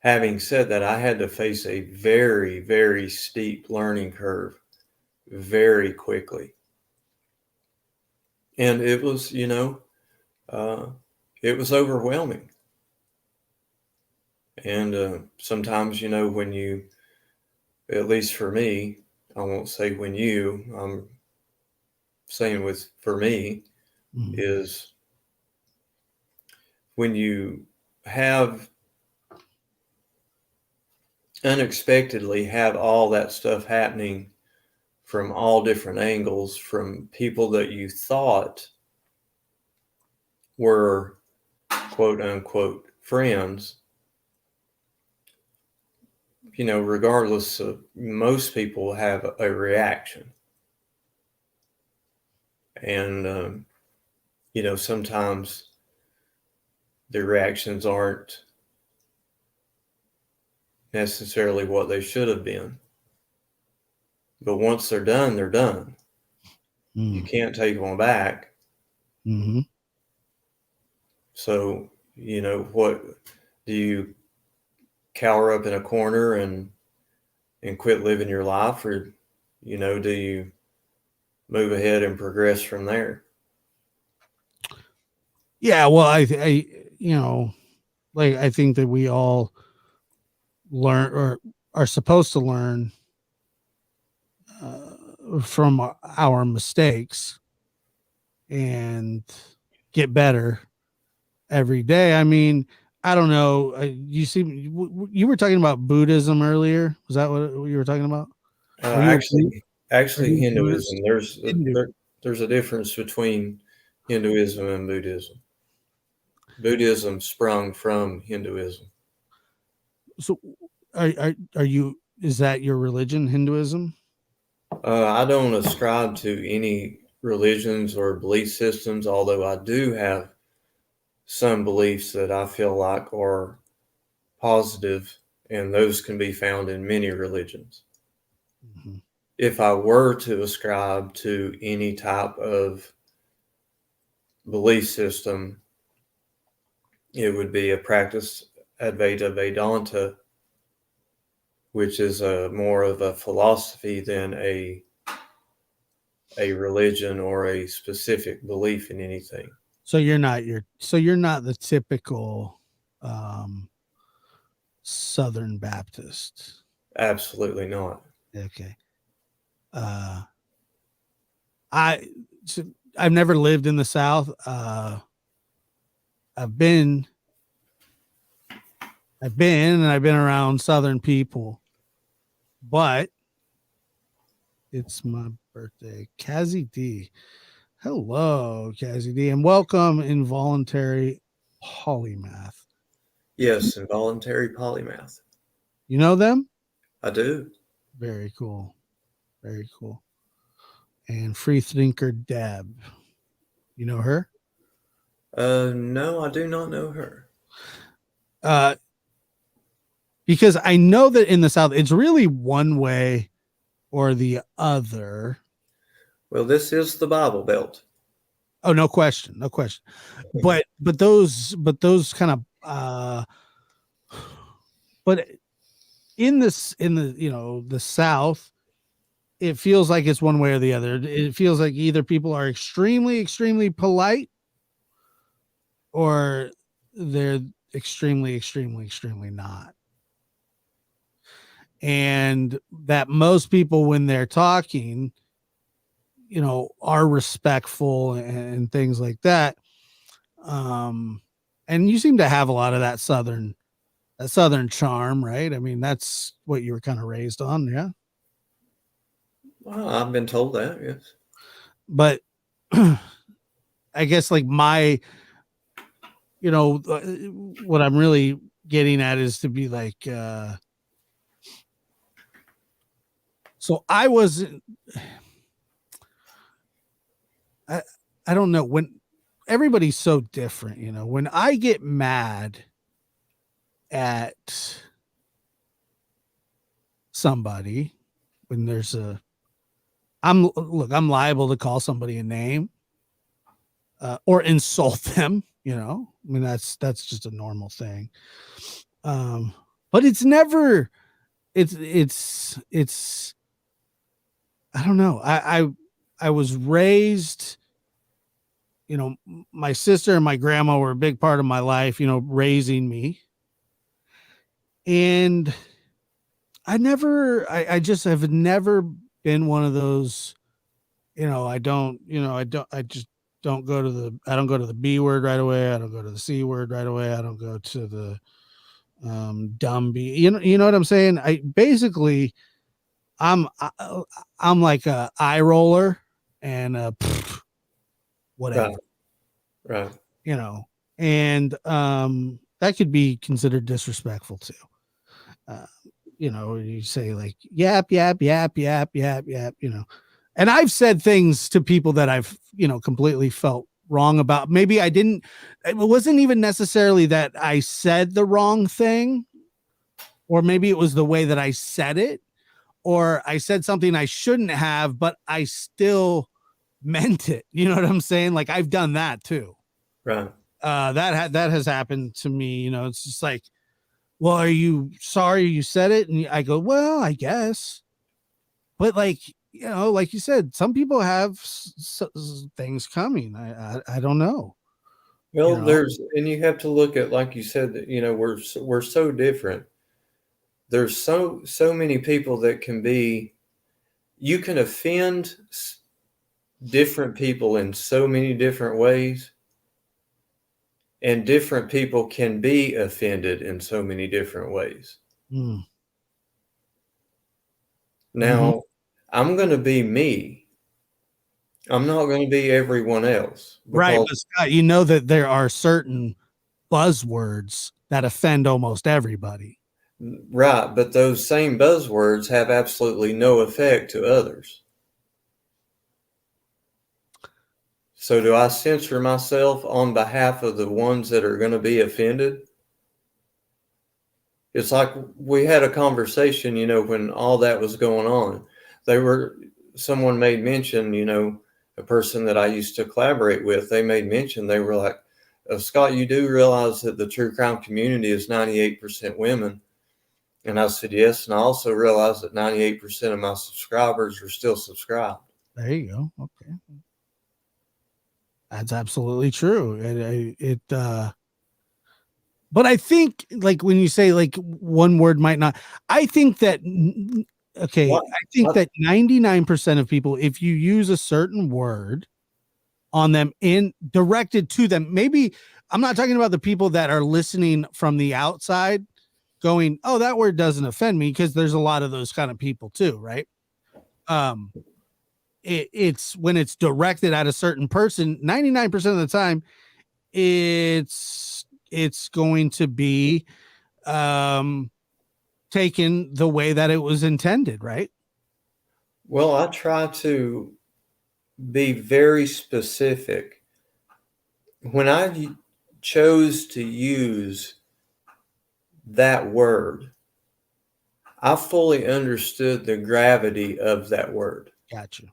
Having said that, I had to face a very, very steep learning curve very quickly. And it was, it was overwhelming. And sometimes, when you, at least for me, I won't say when you, I'm saying for me, is when you have unexpectedly have all that stuff happening from all different angles, from people that you thought were quote unquote friends, regardless of, most people have a reaction. And, sometimes the reactions aren't necessarily what they should have been. But once they're done, they're done. You can't take them back. So, what do you cower up in a corner and quit living your life, or, do you move ahead and progress from there? Yeah, well, I like I think that we all learn or are supposed to learn from our mistakes and get better every day. I mean, I don't know. You you were talking about Buddhism earlier. Was that what you were talking about? Actually, Hinduism. Buddhist? There's a difference between Hinduism and Buddhism. Buddhism sprung from Hinduism. So, are you? Is that your religion, Hinduism? I don't ascribe to any religions or belief systems, although I do have some beliefs that I feel like are positive, and those can be found in many religions. If I were to ascribe to any type of belief system, it would be a practice Advaita Vedanta, which is more of a philosophy than a religion or a specific belief in anything. So you're not the typical Southern Baptist. Absolutely not. Okay. I've never lived in the South. I've been and I've been around Southern people, but it's my birthday. Kazzy D. Hello, Kazzy D, and welcome Involuntary Polymath. Yes, involuntary polymath. You know them? I do. Very cool. Very cool. And Free Thinker Deb. You know her? No, I do not know her. Because I know that in the South, it's really one way or the other. Well, this is the Bible Belt. Oh, no question. No question. But those kind of, but in the the South, it feels like it's one way or the other. It feels like either people are extremely, extremely polite or they're extremely, extremely, extremely not. And that most people, when they're talking, are respectful and things like that. And you seem to have a lot of that Southern charm, right? I mean, that's what you were kind of raised on. Yeah. Well, I've been told that, yes. But I guess like my, what I'm really getting at is to be like, so I wasn't, I don't know, when everybody's so different, you know, when I get mad at somebody, when there's I'm liable to call somebody a name, or insult them, you know. I mean, that's just a normal thing. But it's never, it's I don't know. I was raised, you know, my sister and my grandma were a big part of my life, you know, raising me. And I just have never been one of those, you know, I just I don't go to the B word right away. I don't go to the C word right away. I don't go to the dumb B. You know what I'm saying? I basically I'm like a eye roller and whatever, Right. Right. you know. And that could be considered disrespectful too. Uh, you know, you say like yap, yap, yap, yap, yap, yap, you know. And I've said things to people that I've, you know, completely felt wrong about. Maybe I didn't, it wasn't even necessarily that I said the wrong thing, or maybe it was the way that I said it, or I said something I shouldn't have, but I still meant it. You know what I'm saying? Like I've done that too. Right. That has happened to me. You know, it's just like, well, are you sorry you said it? And I go, well, I guess. But like, you know, like you said, some people have things coming. I don't know. You Well, know, and you have to look at, like you said, that, you know, we're so different. There's so many people that you can offend different people in so many different ways, and different people can be offended in so many different ways. mm, mm-hmm. Now, I'm going to be me. I'm not going to be everyone else, Right. because But Scott, you know that there are certain buzzwords that offend almost everybody. right, but those same buzzwords have absolutely no effect to others. So do I censor myself on behalf of the ones that are going to be offended? It's like we had a conversation, you know, when all that was going on. Someone made mention, you know, a person that I used to collaborate with, they made mention, they were like, Scott, you do realize that the true crime community is 98% women? And I said, yes. And I also realize that 98% of my subscribers are still subscribed. There you go. Okay. That's absolutely true. But I think like when you say like one word might not, I think that, okay, What? I think What? that 99% of people, if you use a certain word on them in directed to them, maybe I'm not talking about the people that are listening from the outside going, oh, that word doesn't offend me, because there's a lot of those kind of people too, right? Um, it's when it's directed at a certain person, 99% of the time, it's going to be um taken the way that it was intended, right? Well, I try to be very specific. When I chose to use that word, I fully understood the gravity of that word. Gotcha.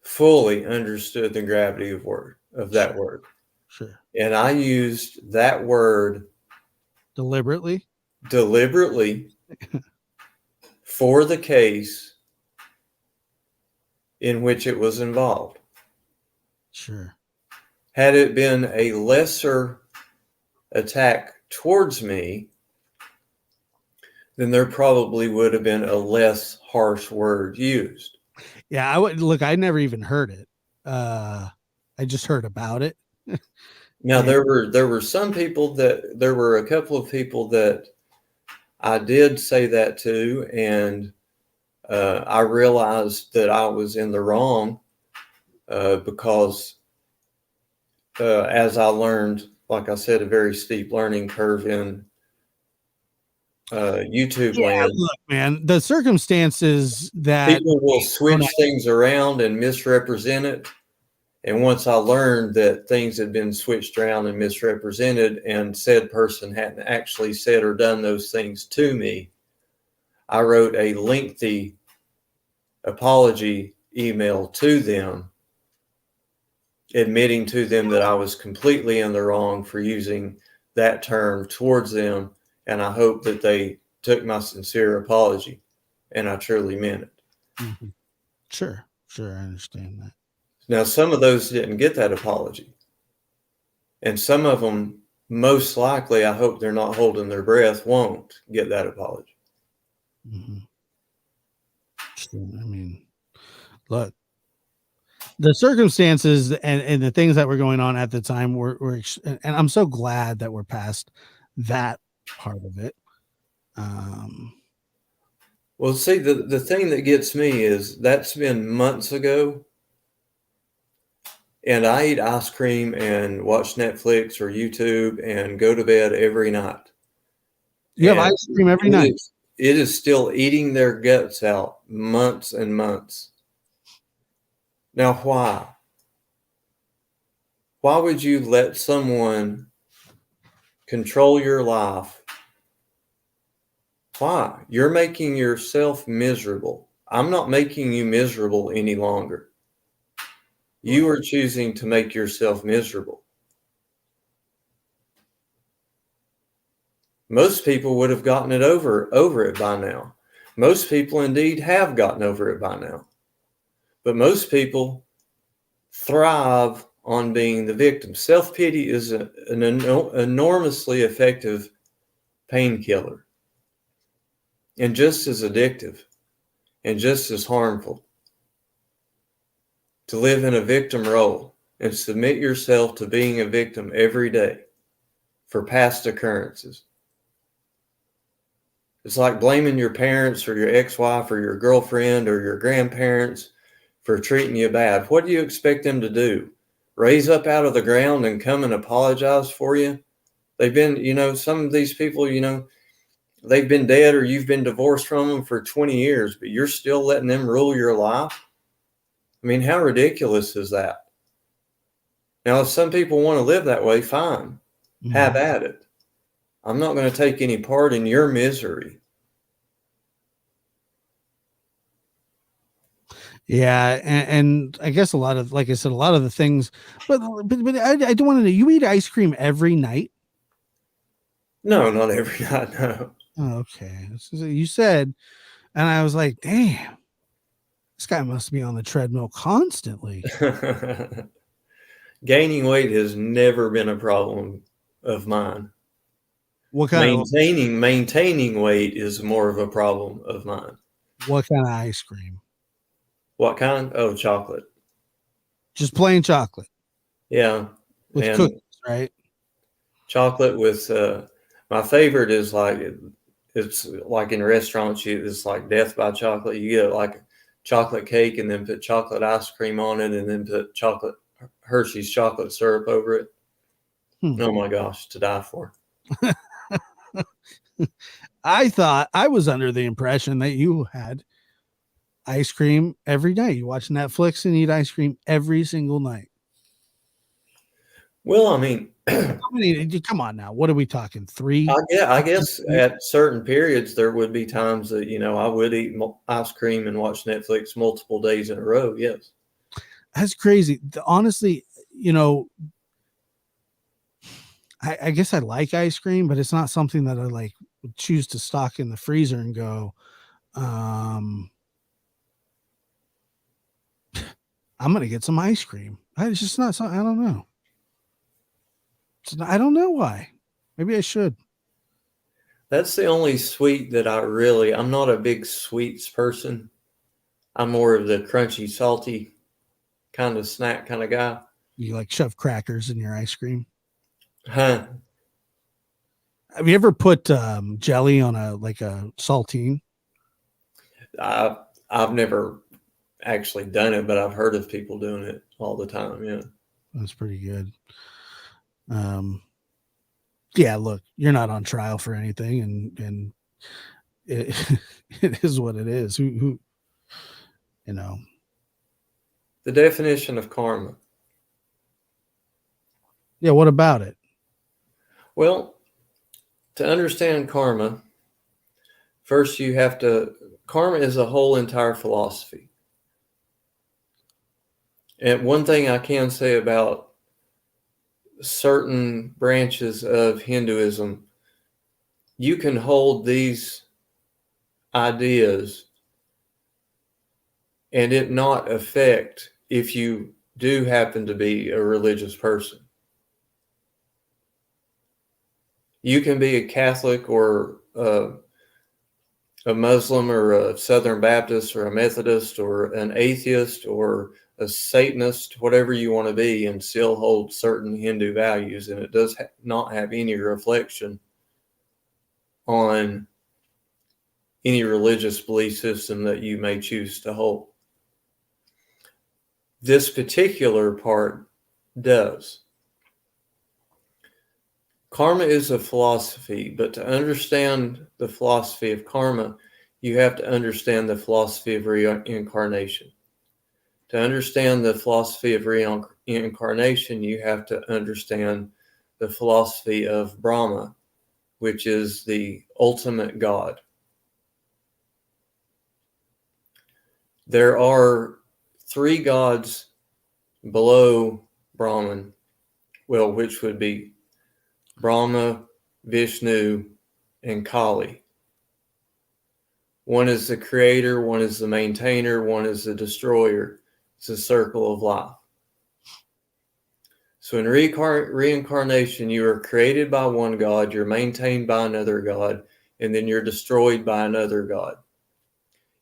Fully understood the gravity of that Sure. word. Sure. And I used that word Deliberately. deliberately for the case in which it was involved. Sure. Had it been a lesser attack towards me, then there probably would have been a less harsh word used. Yeah, I would look, I never even heard it. I just heard about it. Now And there were a couple of people that I did say that to, and I realized that I was in the wrong, because as I learned, like I said, a very steep learning curve in YouTube Yeah, land. look, man, the circumstances that People will switch things around and misrepresent it. And once I learned that things had been switched around and misrepresented, and said person hadn't actually said or done those things to me, I wrote a lengthy apology email to them, admitting to them that I was completely in the wrong for using that term towards them. And I hope that they took my sincere apology, and I truly meant it. Mhm. Sure, I understand that. Now, some of those didn't get that apology. And some of them, most likely, I hope they're not holding their breath, won't get that apology. Mm-hmm. Sure. I mean, look, the circumstances and the things that were going on at the time were and I'm so glad that we're past that part of it. Well, see, the thing that gets me is that's been months ago, and I eat ice cream and watch Netflix or YouTube and go to bed every night. You have And ice cream every night. It is still eating their guts out months and months. Now, why? Why would you let someone control your life? Why? You're making yourself miserable. I'm not making you miserable any longer. You are choosing to make yourself miserable. Most people would have gotten it over it by now. Most people indeed have gotten over it by now. But most people thrive on being the victim. Self-pity is an enormously effective painkiller, and just as addictive and just as harmful. To live in a victim role and submit yourself to being a victim every day for past occurrences. It's like blaming your parents or your ex-wife or your girlfriend or your grandparents for treating you bad. What do you expect them to do? Raise up out of the ground and come and apologize for you? They've been, some of these people, they've been dead or you've been divorced from them for 20 years, but you're still letting them rule your life? I mean, how ridiculous is that? Now, if some people want to live that way, fine. Have at it. I'm not going to take any part in your misery. Yeah, and I guess like I said, a lot of the things, but I do want to know, you eat ice cream every night? No, not every night, no. Oh, okay. So you said, and I was like, damn, this guy must be on the treadmill constantly. Gaining weight has never been a problem of mine. What kind Maintaining weight is more of a problem of mine. What kind of ice cream? What kind? Oh, chocolate. Just plain chocolate. Yeah. With cookies, right? Chocolate with my favorite is it's like in restaurants, it's like death by chocolate. You get like chocolate cake and then put chocolate ice cream on it and then put Hershey's chocolate syrup over it. Oh my gosh, to die for. I thought I was under the impression that you had ice cream every night. You watch Netflix and eat ice cream every single night. Well, I mean, come on now. What are we talking? 3? I guess at certain periods there would be times that, I would eat ice cream and watch Netflix multiple days in a row. Yes. That's crazy. Honestly, I guess I like ice cream, but it's not something that I like would choose to stock in the freezer and go, I'm going to get some ice cream. It's just not something, I don't know. I don't know why. Maybe I should. That's the only sweet that I'm not a big sweets person. I'm more of the crunchy, salty kind of snack kind of guy. You like shove crackers in your ice cream? Huh. Have you ever put jelly on a saltine? I've never actually done it, but I've heard of people doing it all the time. Yeah. That's pretty good. Yeah, look, you're not on trial for anything, and it, it is what it is. Who, you know. The definition of karma. Yeah, what about it? Well, to understand karma, first you have to, karma is a whole entire philosophy. And one thing I can say about certain branches of Hinduism, you can hold these ideas and it not affect if you do happen to be a religious person. You can be a Catholic or a Muslim or a Southern Baptist or a Methodist or an atheist or a Satanist, whatever you want to be, and still hold certain Hindu values. And it does not have any reflection on any religious belief system that you may choose to hold. This particular part does. Karma is a philosophy, but to understand the philosophy of karma, you have to understand the philosophy of reincarnation. To understand the philosophy of reincarnation, you have to understand the philosophy of Brahma, which is the ultimate God. There are 3 gods below Brahman, well, which would be Brahma, Vishnu, and Kali. One is the creator, one is the maintainer, one is the destroyer. It's a circle of life. So in reincarnation, you are created by one God, you're maintained by another God, and then you're destroyed by another God.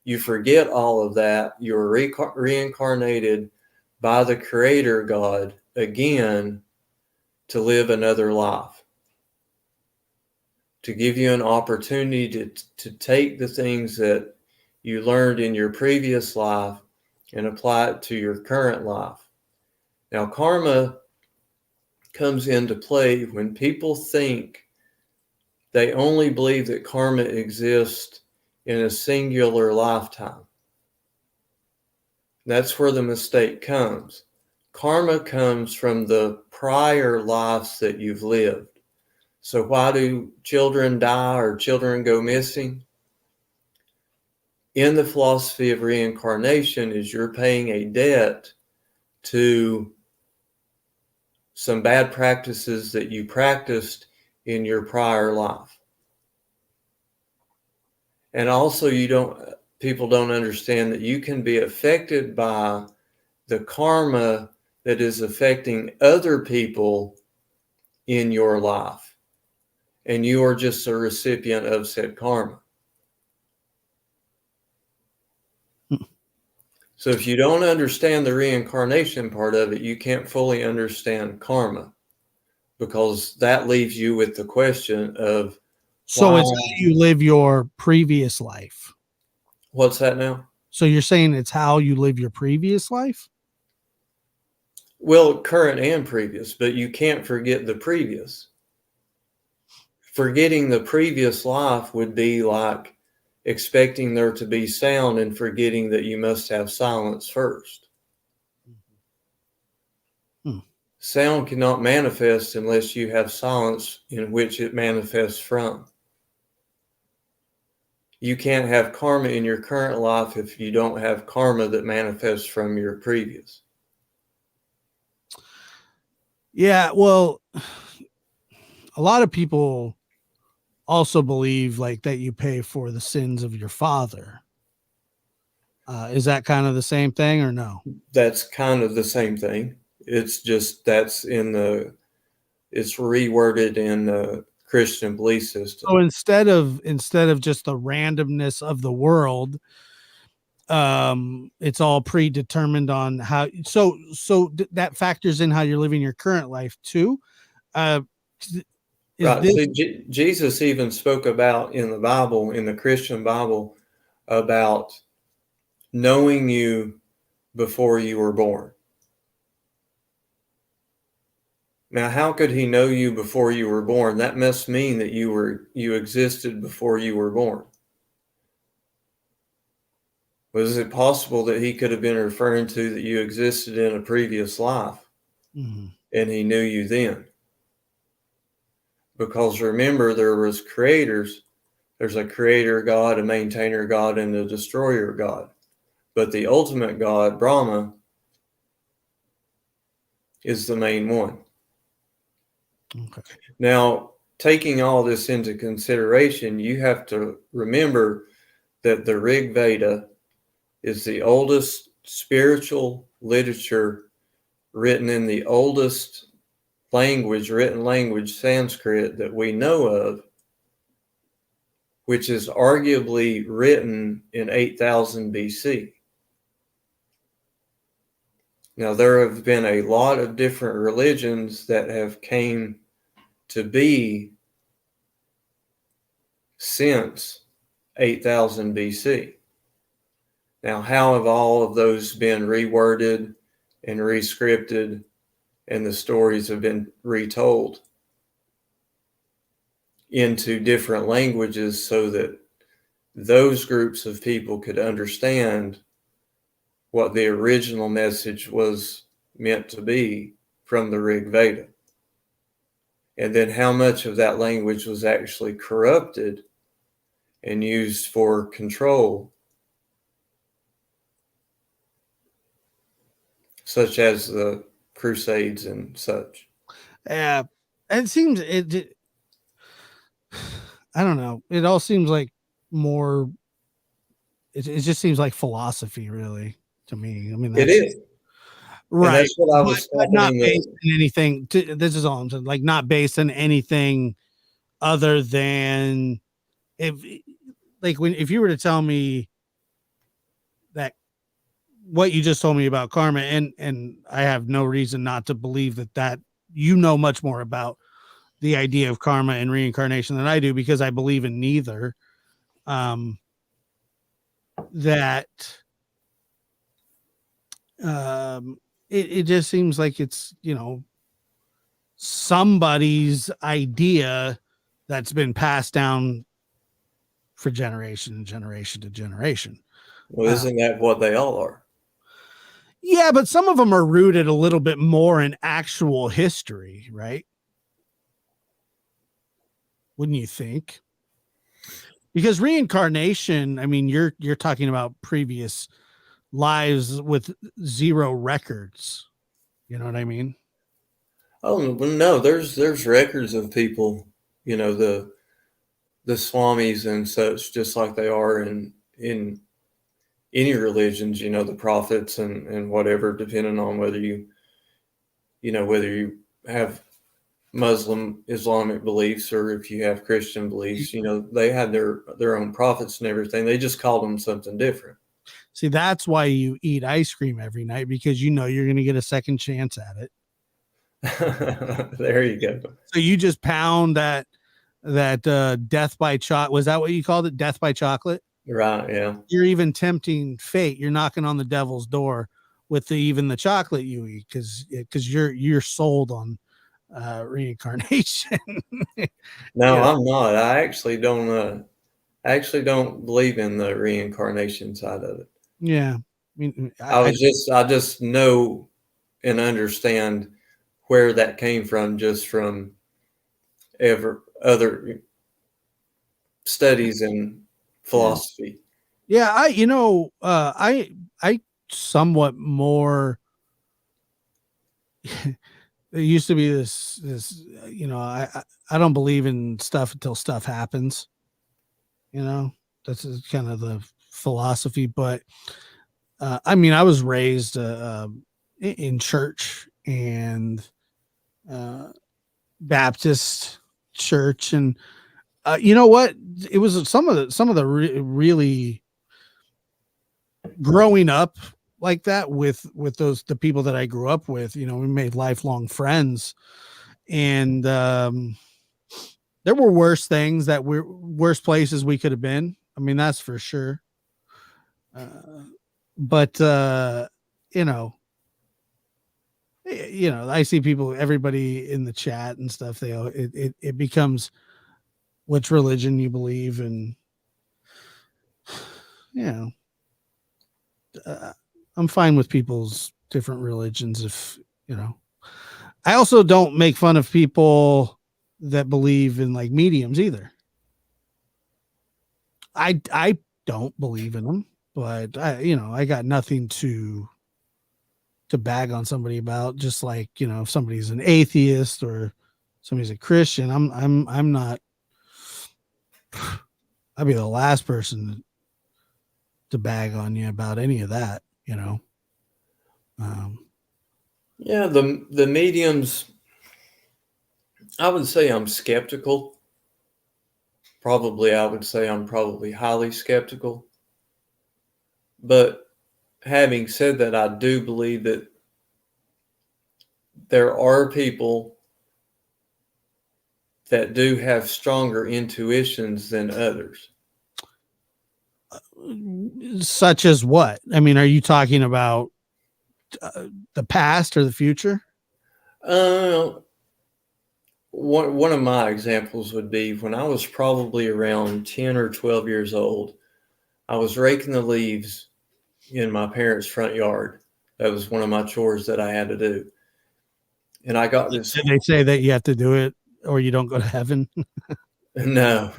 You forget all of that. You're reincarnated by the creator God again to live another life, to give you an opportunity to take the things that you learned in your previous life and apply it to your current life. Now, karma comes into play when people think they only believe that karma exists in a singular lifetime. That's where the mistake comes. Karma comes from the prior lives that you've lived. So why do children die or children go missing? In the philosophy of reincarnation is you're paying a debt to some bad practices that you practiced in your prior life. And also people don't understand that you can be affected by the karma that is affecting other people in your life. And you are just a recipient of said karma. So if you don't understand the reincarnation part of it, you can't fully understand karma, because that leaves you with the question of, So it's how you live your previous life. What's that now? So you're saying it's how you live your previous life? Well, current and previous, but you can't forget the previous. Forgetting the previous life would be like expecting there to be sound and forgetting that you must have silence first. Sound cannot manifest unless you have silence in which it manifests from. You can't have karma in your current life if you don't have karma that manifests from your previous. Yeah, well, a lot of people also believe like that you pay for the sins of your father. Is that kind of the same thing or no? That's kind of the same thing. It's just it's reworded in the Christian belief system. So instead of just the randomness of the world, it's all predetermined on how. So that factors in how you're living your current life too. Right. So Jesus even spoke about in the Bible, in the Christian Bible, about knowing you before you were born. Now, how could he know you before you were born? That must mean that you existed before you were born. Was it possible that he could have been referring to that you existed in a previous life Mhm. and he knew you then? Because remember, there's a creator God, a maintainer God, and a destroyer God. But the ultimate God, Brahma, is the main one. Okay. Now, taking all this into consideration, you have to remember that the Rig Veda is the oldest spiritual literature written in the oldest written language, Sanskrit, that we know of, which is arguably written in 8000 BC. Now, there have been a lot of different religions that have came to be since 8000 BC. Now, how have all of those been reworded and rescripted, and the stories have been retold into different languages so that those groups of people could understand what the original message was meant to be from the Rig Veda? And then how much of that language was actually corrupted and used for control, such as the Crusades and such. Yeah, it seems I don't know. It all seems like more. It just seems like philosophy, really, to me. I mean, It that's is. And right, that's what I was but not happening. based in anything. This is all I'm saying. Like, not based on anything other than if, like, if you were to tell me that what you just told me about karma, and I have no reason not to believe that you know much more about the idea of karma and reincarnation than I do, because I believe in neither. That it just seems like it's, somebody's idea that's been passed down for generation and generation to generation. Well, isn't that what they all are? Yeah, but some of them are rooted a little bit more in actual history, right? Wouldn't you think? Because reincarnation, I mean, you're talking about previous lives with zero records. You know what I mean? Oh no, there's records of people, the swamis and such, just like they are in any religions, the prophets and whatever, depending on whether you have Muslim Islamic beliefs or if you have Christian beliefs. They had their own prophets and everything. They just called them something different. See, that's why you eat ice cream every night, because you know you're going to get a second chance at it. There you go. So you just pound that death by chocolate. Was that what you called it? Death by chocolate? Right, yeah. You're even tempting fate. You're knocking on the devil's door with even the chocolate you eat, because you're sold on reincarnation. No, Yeah. I'm not. I actually don't believe in the reincarnation side of it. Yeah. I mean, I just know and understand where that came from, just from other studies in philosophy. yeah, I somewhat more. There used to be this, I don't believe in stuff until stuff happens. That's kind of the philosophy. But I mean, I was raised in church and Baptist church, and you know what? It was some of the really growing up like that with the people that I grew up with. We made lifelong friends, and there were worse things, that were worse places we could have been. I mean, that's for sure. But you know, you know, I see people, everybody in the chat and stuff, it becomes which religion you believe, and you know, I'm fine with people's different religions if, you know. I also don't make fun of people that believe in like mediums either. I don't believe in them, but I got nothing to bag on somebody about. Just like, you know, if somebody's an atheist or somebody's a Christian, I'm not. I'd be the last person to bag on you about any of that, you know. Yeah, the mediums, I would say I'm skeptical. Probably, I would say I'm probably highly skeptical. But having said that, I do believe that there are people that do have stronger intuitions than others. Such as what? I mean, are you talking about the past or the future? Uh, one of my examples would be when I was probably around 10 or 12 years old, I was raking the leaves in my parents' front yard. That was one of my chores that I had to do. And I got this. Did they say that you have to do it or you don't go to heaven? No.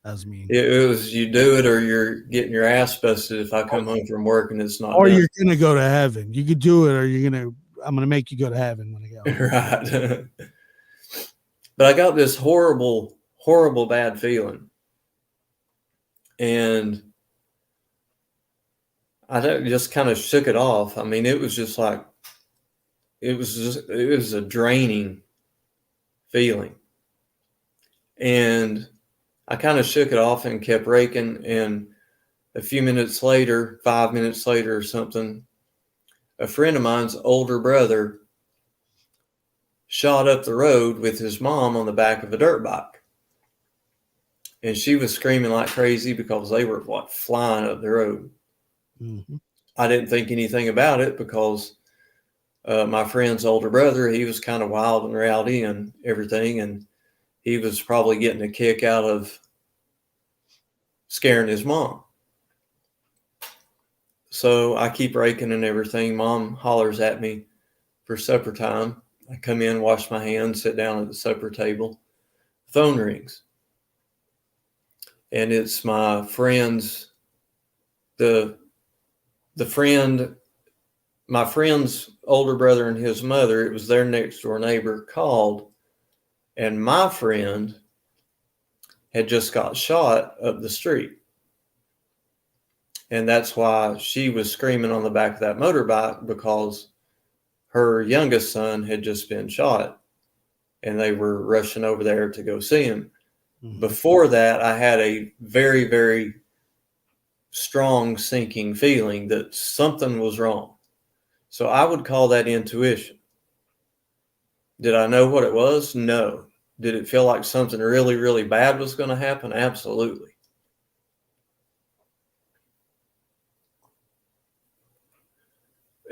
That was mean. It was you do it or you're getting your ass busted if I come home from work and it's not Or done. you're gonna go to heaven. You could do it, or I'm gonna make you go to heaven when I go. Right. But I got this horrible, horrible bad feeling. And I just kind of shook it off. I mean, it was just like, it was a draining feeling. And I kind of shook it off and kept raking. And a few minutes later, 5 minutes later or something, a friend of mine's older brother shot up the road with his mom on the back of a dirt bike. And she was screaming like crazy because they were flying up the road. Mm-hmm. I didn't think anything about it because my friend's older brother, he was kind of wild and rowdy and everything. And he was probably getting a kick out of scaring his mom. So I keep raking and everything. Mom hollers at me for supper time. I come in, wash my hands, sit down at the supper table. Phone rings. And it's my friend's, my friend's older brother and his mother. It was their next door neighbor called. And my friend had just got shot up the street. And that's why she was screaming on the back of that motorbike, because her youngest son had just been shot and they were rushing over there to go see him. Mm-hmm. Before that, I had a very, very strong sinking feeling that something was wrong. So I would call that intuition. Did I know what it was? No. Did it feel like something really, really bad was going to happen? Absolutely.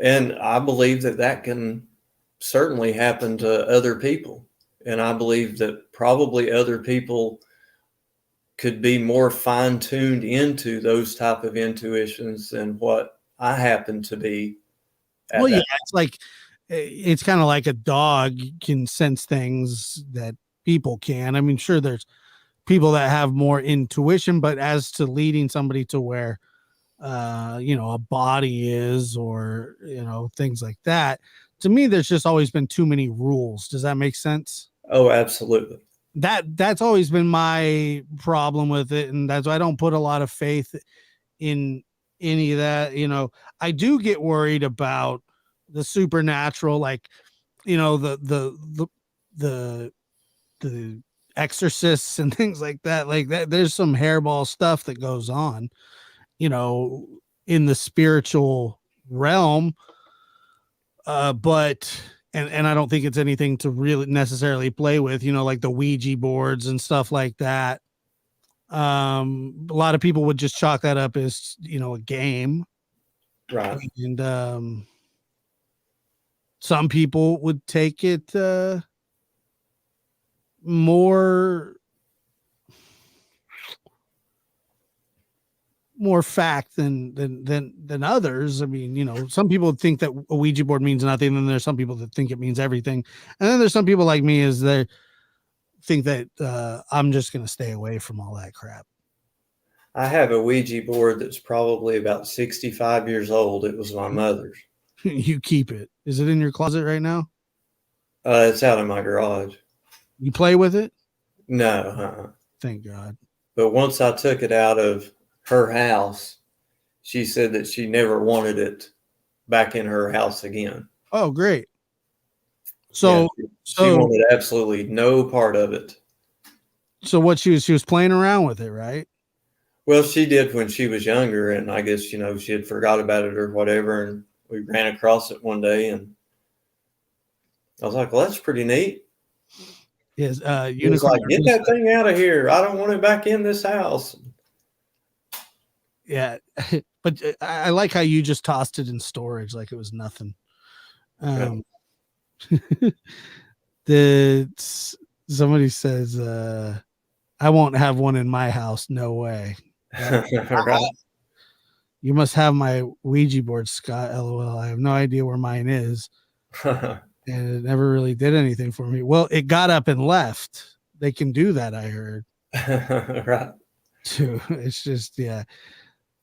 And I believe that can certainly happen to other people. And I believe that probably other people could be more fine-tuned into those type of intuitions than what I happen to be. Well, yeah, it's kind of like a dog can sense things that people can. I mean, sure, there's people that have more intuition, but as to leading somebody to where a body is, or things like that, to me there's just always been too many rules. Does that make sense? Oh, absolutely. That's always been my problem with it, and that's why I don't put a lot of faith in any of that. I do get worried about the supernatural, like the exorcists and things like that. Like that, there's some hairball stuff that goes on in the spiritual realm. But I don't think it's anything to really necessarily play with, like the Ouija boards and stuff like that. A lot of people would just chalk that up as, a game. Right. And Some people would take it more fact than others. I mean, you know, some people think that a Ouija board means nothing, and there's some people that think it means everything, and then there's some people like me is they think that I'm just going to stay away from all that crap. I have a Ouija board that's probably about 65 years old. It was my mother's. You keep it. Is it in your closet right now? It's out in my garage. You play with it? No, Thank God. But once I took it out of her house, she said that she never wanted it back in her house again. Oh, great. So, yeah, she wanted absolutely no part of it. So what she was playing around with it, right? Well, she did when she was younger, and I guess, you know, she had forgot about it or whatever, and we ran across it one day, and I was like, well, that's pretty neat. Yes, he was like, get that thing out of here. I don't want it back in this house. Yeah, but I like how you just tossed it in storage like it was nothing. Somebody says, I won't have one in my house. No way. Right. You must have my Ouija board, Scott. LOL. I have no idea where mine is. And it never really did anything for me. Well, it got up and left. They can do that, I heard. Right. Too. It's just, yeah.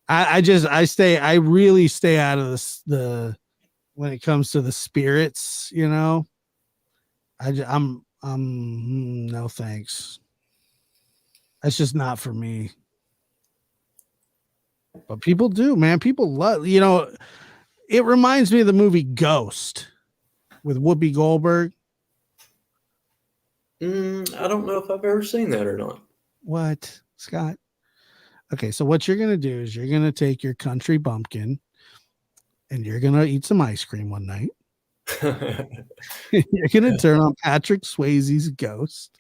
I really stay out of the when it comes to the spirits, you know. I'm no thanks. That's just not for me. But people do, man. People love, you know, it reminds me of the movie Ghost with Whoopi Goldberg. I don't know if I've ever seen that or not. What, Scott? Okay, so what you're gonna do is you're gonna take your country bumpkin and you're gonna eat some ice cream one night. You're gonna turn on Patrick Swayze's Ghost.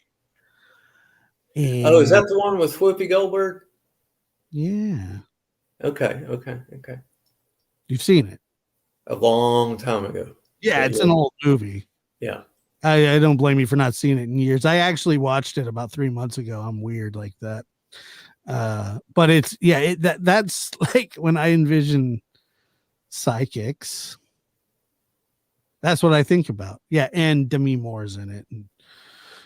And is that the one with Whoopi Goldberg? Yeah. Okay. You've seen it a long time ago. Yeah, it's an old movie. Yeah. I don't blame you for not seeing it in years. I actually watched it about 3 months ago. I'm weird like that. But it's that's like when I envision psychics. That's what I think about. Yeah, and Demi Moore's in it. And,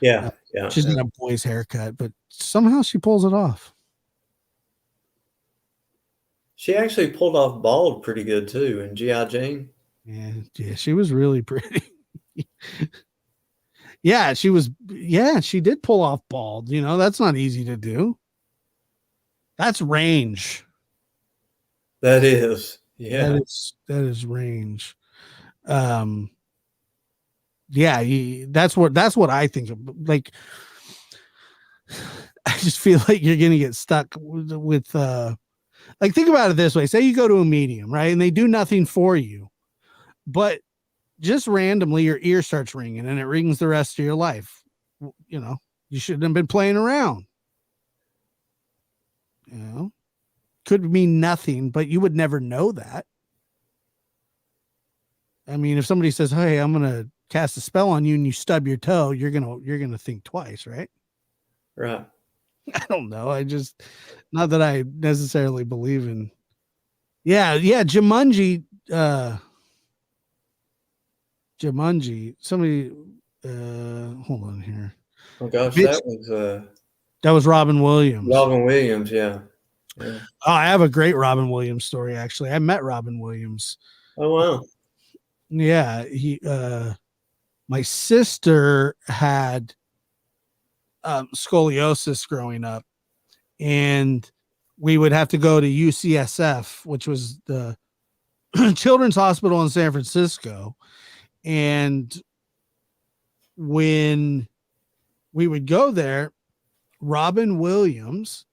yeah. She's got a boy's haircut, but somehow she pulls it off. She actually pulled off bald pretty good too in G.I. Jane. Yeah, she was really pretty. Yeah, she was. Yeah, she did pull off bald. You know, that's not easy to do. That's range. That is. Yeah. That is range. Yeah, that's what I think of. Like, I just feel like you're gonna get stuck with like, think about it this way. Say you go to a medium, right? And they do nothing for you, but just randomly your ear starts ringing and it rings the rest of your life. You know, you shouldn't have been playing around. You know, could mean nothing, but you would never know that. I mean, if somebody says, "Hey, I'm going to cast a spell on you," and you stub your toe, you're going to think twice, right? Right. I don't know. Not that I necessarily believe in. Yeah. Jumanji. Somebody. Hold on here. Oh gosh, that was Robin Williams. Robin Williams, yeah. Oh, I have a great Robin Williams story. Actually, I met Robin Williams. Oh wow. Yeah, my sister had scoliosis growing up, and we would have to go to UCSF, which was the Children's Hospital in San Francisco. And when we would go there, Robin Williams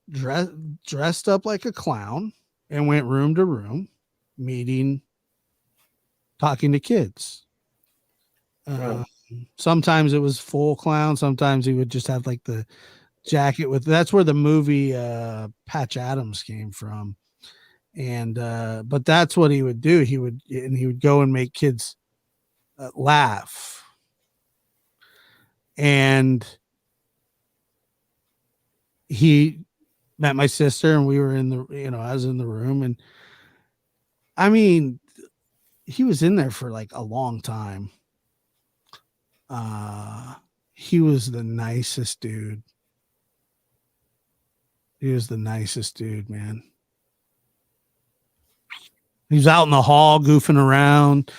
dressed up like a clown and went room to room, talking to kids. Right. Sometimes it was full clown. Sometimes he would just have like the jacket with. That's where the movie Patch Adams came from. And but that's what he would do. He would go and make kids laugh. And he met my sister, and we were in the, I was in the room, and I mean, he was in there for like a long time. He was the nicest dude. He was the nicest dude, man. He was out in the hall goofing around,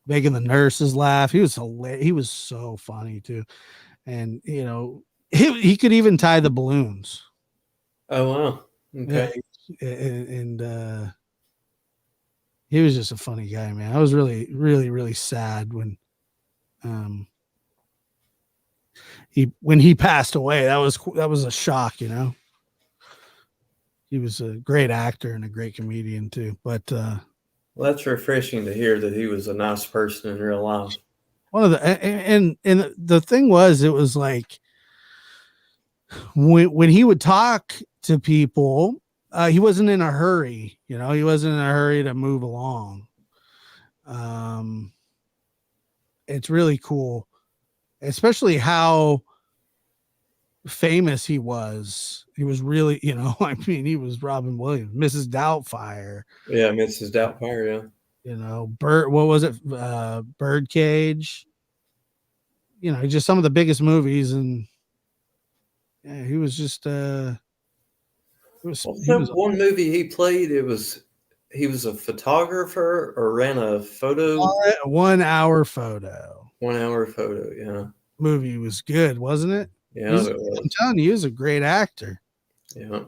making the nurses laugh. He was hilarious. He was so funny too. And he could even tie the balloons. Oh wow. Okay. And he was just a funny guy, man. I was really, really, really sad when he passed away. That was a shock, He was a great actor and a great comedian too. But well, that's refreshing to hear that he was a nice person in real life. one of the and the thing was, it was like when he would talk to people, he wasn't in a hurry. He wasn't in a hurry to move along. It's really cool, especially how famous he was. He was really, I mean, he was Robin Williams, Mrs. Doubtfire. Yeah, Mrs. Doubtfire. Yeah. What was it? Birdcage. Just some of the biggest movies, and yeah, he was just. One movie he played. He was a photographer or ran a photo. 1 hour photo. 1 hour photo. Yeah. Movie was good, wasn't it? Yeah, I'm telling you, he was a great actor. Yeah.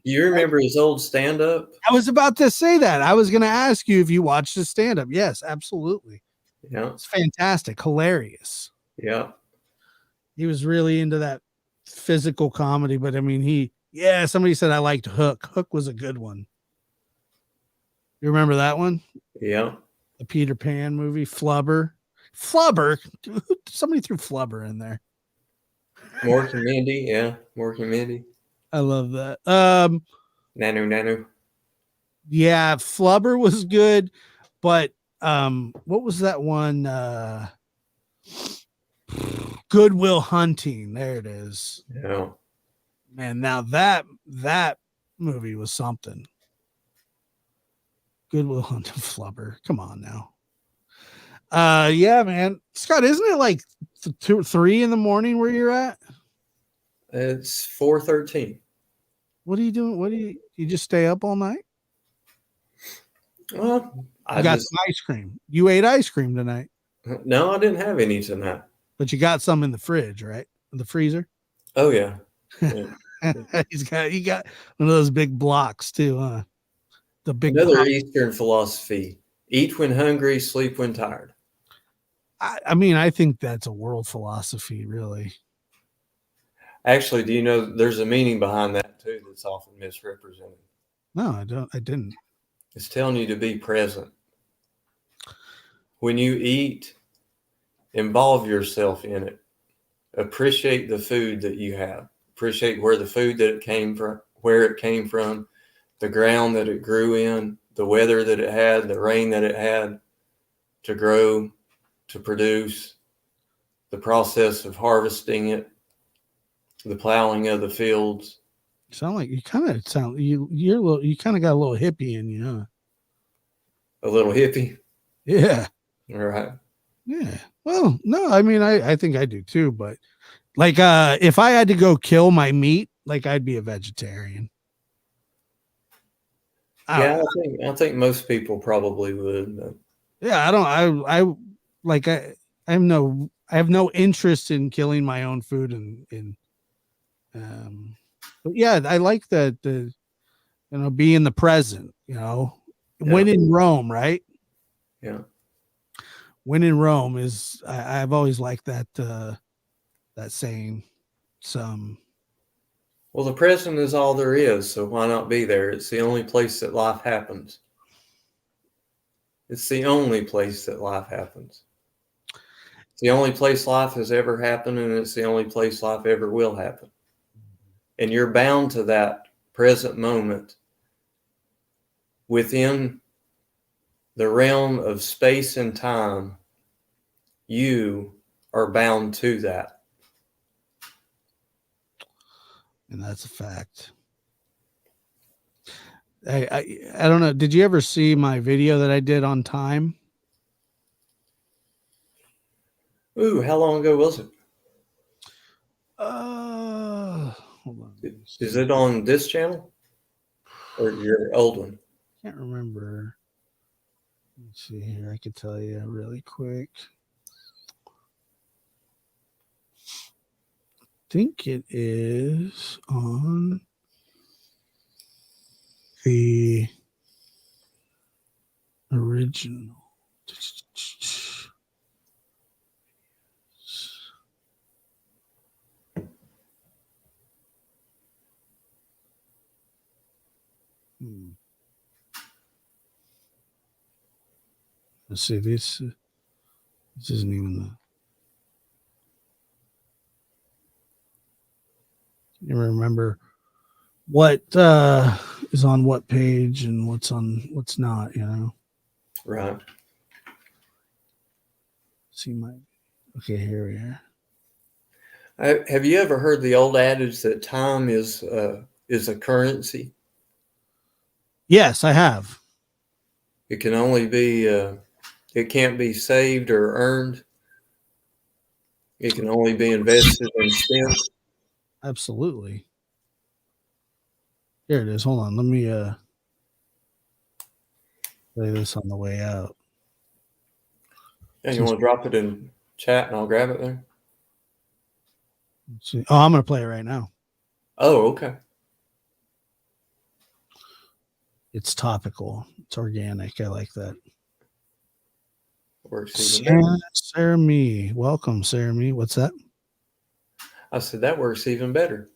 You remember his old stand-up? I was about to say that. I was going to ask you if you watched his stand-up. Yes, absolutely. Yeah. It's fantastic. Hilarious. Yeah. He was really into that physical comedy, but I mean, somebody said I liked Hook. Hook was a good one. You remember that one? Yeah. The Peter Pan movie, Flubber. Dude, somebody threw Flubber in there. Mork and Mindy. Yeah. Mork and Mindy. I love that. Nanu. Yeah, Flubber was good, but what was that one? Good Will Hunting. There it is. Yeah. Man, now that movie was something. Good Will Hunting, Flubber. Come on now. Yeah, man. Scott, isn't it like 2 or 3 in the morning where you're at? It's 4:13. What are you doing? You just stay up all night? Well, I got some ice cream. You ate ice cream tonight. No, I didn't have any tonight. But you got some in the fridge, right? In the freezer? Oh yeah. You got one of those big blocks too, huh? Another Eastern philosophy: eat when hungry, sleep when tired. I mean, I think that's a world philosophy, really. Actually, do you know there's a meaning behind that too that's often misrepresented? No, I didn't. It's telling you to be present. When you eat, involve yourself in it. Appreciate the food that you have. Appreciate where it came from, the ground that it grew in, the weather that it had, the rain that it had to grow, to produce, the process of harvesting it, the plowing of the fields. You kind of got a little hippie in you, huh? A little hippie. Yeah. All right. Yeah. Well, no, I mean, I think I do too, but like, if I had to go kill my meat, like I'd be a vegetarian. I think most people probably would. But. Yeah. I have no interest in killing my own food but yeah, I like that, be in the present, when in Rome, right? Yeah. When in Rome is, I've always liked that saying. Well, the present is all there is, so why not be there? It's the only place that life happens. It's the only place that life happens. It's the only place life has ever happened, and it's the only place life ever will happen. And you're bound to that present moment within the realm of space and time, you are bound to that. And that's a fact. I don't know. Did you ever see my video that I did on time? Ooh, how long ago was it? Hold on. Is it on this channel or your old one? Can't remember. Let's see here. I could tell you really quick. I think it is on the original. Let's see. This isn't even the. You remember what is on what page and what's not, you know? Right. See my. Okay, here we are. Have you ever heard the old adage that time is a currency? Yes, I have. It can only be, it can't be saved or earned. It can only be invested and spent. Absolutely. Here it is. Hold on. Let me play this on the way out. Yeah, you want to drop it in chat and I'll grab it there? Let's see. Oh, I'm going to play it right now. Oh, okay. It's topical. It's organic. I like that. Works even better. Sarah Me. Welcome, Sarah Me. What's that? I said that works even better.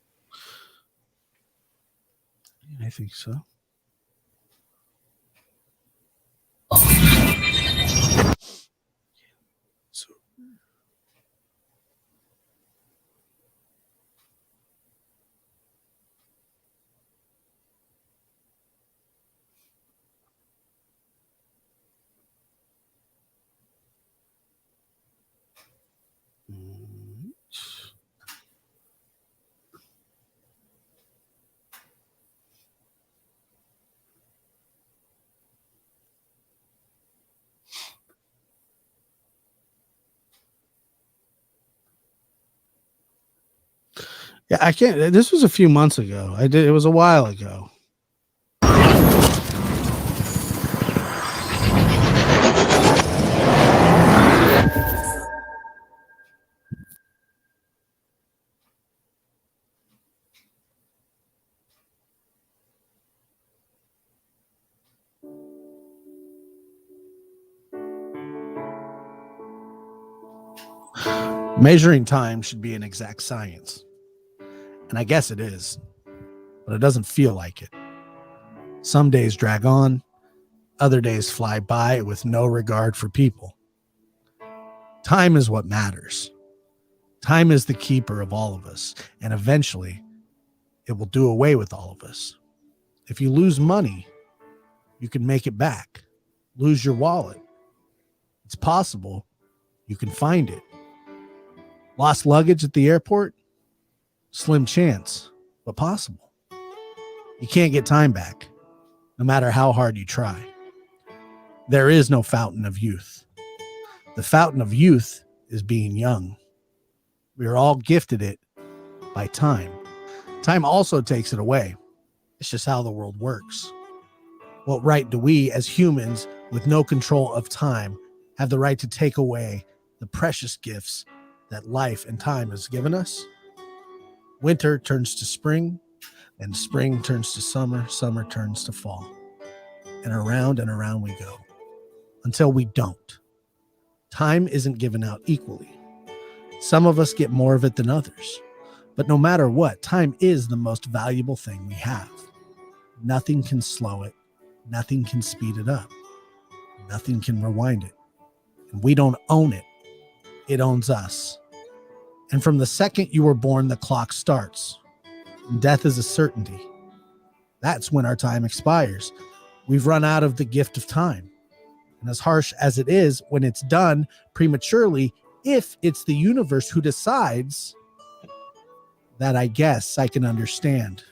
I think so. Yeah, I can't. This was a few months ago. It was a while ago. Measuring time should be an exact science. And I guess it is, but it doesn't feel like it. Some days drag on, other days fly by with no regard for people. Time is what matters. Time is the keeper of all of us, and eventually it will do away with all of us. If you lose money, you can make it back. Lose your wallet. It's possible. You can find it. Lost luggage at the airport? Slim chance, but possible. You can't get time back, no matter how hard you try. There is no fountain of youth. The fountain of youth is being young. We are all gifted it by time. Time also takes it away. It's just how the world works. What right do we, as humans with no control of time, have the right to take away the precious gifts that life and time has given us? Winter turns to spring, and spring turns to summer, summer turns to fall. And around we go, until we don't. Time isn't given out equally. Some of us get more of it than others. But no matter what, time is the most valuable thing we have. Nothing can slow it. Nothing can speed it up. Nothing can rewind it. And we don't own it. It owns us. And from the second you were born, the clock starts. And death is a certainty. That's when our time expires. We've run out of the gift of time. And as harsh as it is when it's done prematurely, if it's the universe who decides, that I guess I can understand.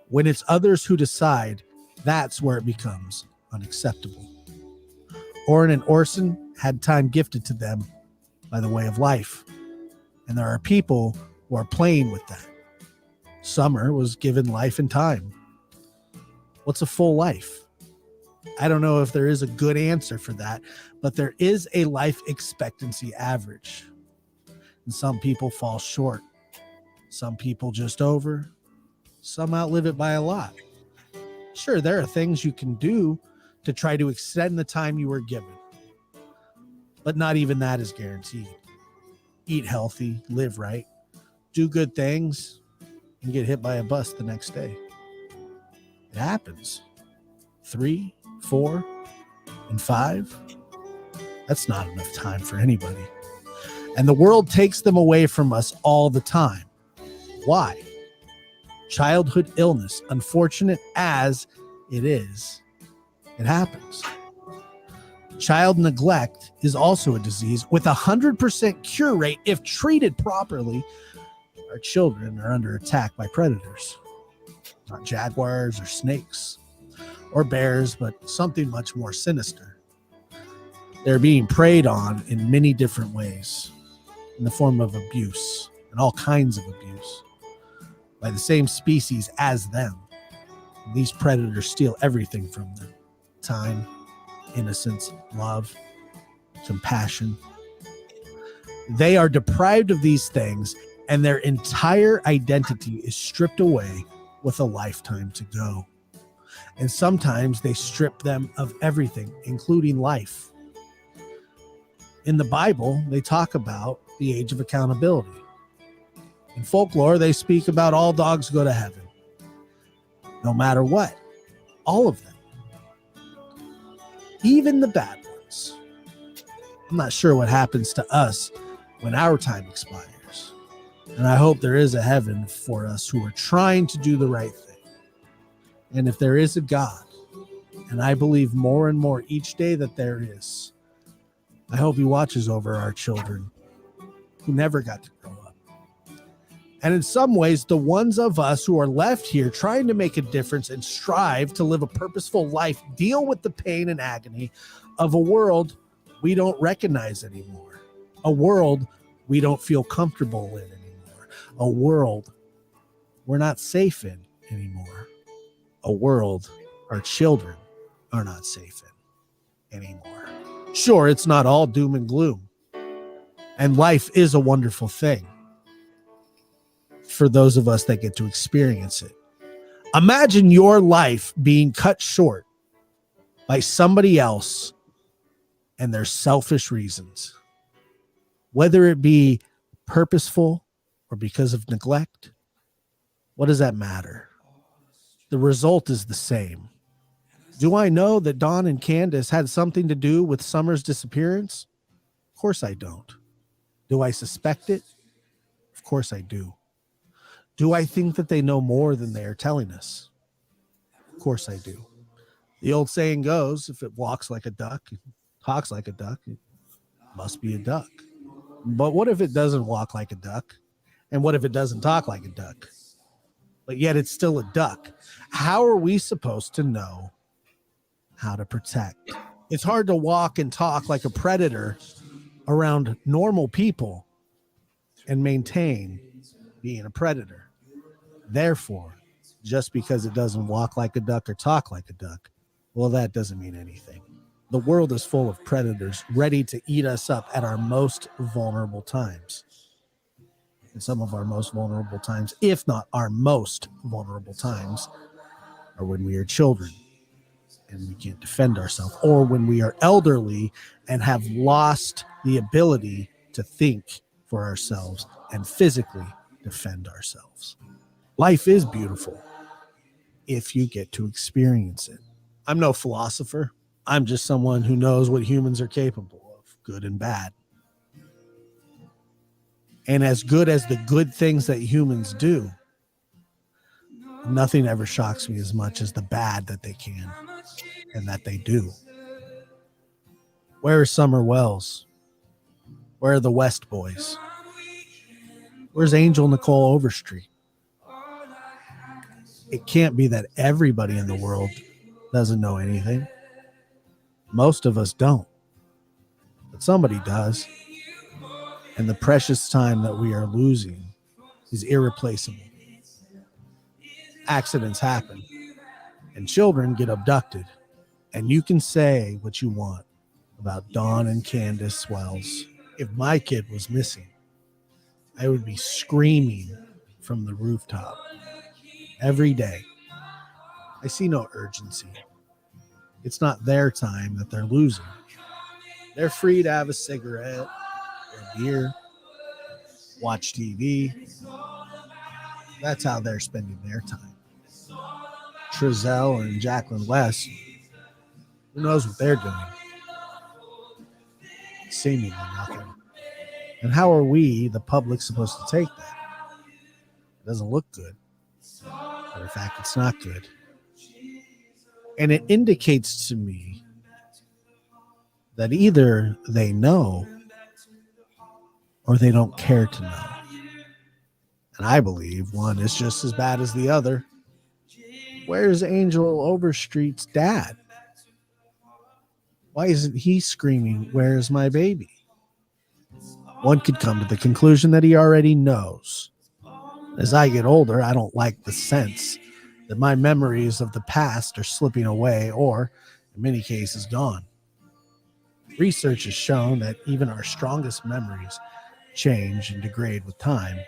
When it's others who decide, that's where it becomes unacceptable. Oren and Orson had time gifted to them by the way of life. And there are people who are playing with that. Summer was given life and time. What's a full life? I don't know if there is a good answer for that, but there is a life expectancy average. And some people fall short. Some people just over. Some outlive it by a lot. Sure, there are things you can do to try to extend the time you were given, but not even that is guaranteed. Eat healthy, live right, do good things, and get hit by a bus the next day. It happens. 3, 4, and 5. That's not enough time for anybody. And the world takes them away from us all the time. Why? Childhood illness, unfortunate as it is, it happens. Child neglect is also a disease with a 100% cure rate if treated properly. Our children are under attack by predators, not jaguars or snakes or bears, but something much more sinister. They're being preyed on in many different ways, in the form of abuse and all kinds of abuse by the same species as them. And these predators steal everything from them: time, innocence, love, compassion. They are deprived of these things, and their entire identity is stripped away with a lifetime to go. And sometimes they strip them of everything, including life. In the Bible, they talk about the age of accountability. In folklore, they speak about all dogs go to heaven, no matter what, all of them, even the bad ones. I'm not sure what happens to us when our time expires, and I hope there is a heaven for us who are trying to do the right thing. And if there is a God, and I believe more and more each day that there is, I hope he watches over our children who never got to grow up. And in some ways, the ones of us who are left here trying to make a difference and strive to live a purposeful life deal with the pain and agony of a world we don't recognize anymore, a world we don't feel comfortable in anymore, a world we're not safe in anymore, a world our children are not safe in anymore. Sure, it's not all doom and gloom, and life is a wonderful thing for those of us that get to experience it. Imagine your life being cut short by somebody else and their selfish reasons, whether it be purposeful or because of neglect. What does that matter? The result is the same. Do I know that Dawn and Candace had something to do with Summer's disappearance? Of course I don't. Do I suspect it? Of course I do. Do I think that they know more than they are telling us? Of course I do. The old saying goes, if it walks like a duck, talks like a duck, it must be a duck. But what if it doesn't walk like a duck? And what if it doesn't talk like a duck? But yet it's still a duck. How are we supposed to know how to protect? It's hard to walk and talk like a predator around normal people and maintain being a predator. Therefore, just because it doesn't walk like a duck or talk like a duck, well, that doesn't mean anything. The world is full of predators ready to eat us up at our most vulnerable times. And some of our most vulnerable times, if not our most vulnerable times, are when we are children and we can't defend ourselves, or when we are elderly and have lost the ability to think for ourselves and physically defend ourselves. Life is beautiful if you get to experience it. I'm no philosopher. I'm just someone who knows what humans are capable of, good and bad. And as good as the good things that humans do, Nothing ever shocks me as much as the bad that they can and that they do. Where is Summer Wells? Where are the West Boys? Where's Angel Nicole Overstreet? It can't be that everybody in the world doesn't know anything. Most of us don't, but somebody does. And the precious time that we are losing is irreplaceable. Accidents happen, and children get abducted. And you can say what you want about Dawn and Candace Wells. If my kid was missing, I would be screaming from the rooftop every day. I see no urgency. It's not their time that they're losing. They're free to have a cigarette or a beer, watch TV. That's how they're spending their time. Trezell and Jacqueline West, who knows what they're doing? Seemingly nothing. And how are we, the public, supposed to take that? It doesn't look good. Matter of fact, it's not good. And it indicates to me that either they know or they don't care to know. And I believe one is just as bad as the other. Where's Angel Overstreet's dad? Why isn't he screaming, "Where's my baby?" One could come to the conclusion that he already knows. As I get older, I don't like the sense that my memories of the past are slipping away or, in many cases, gone. Research has shown that even our strongest memories change and degrade with time,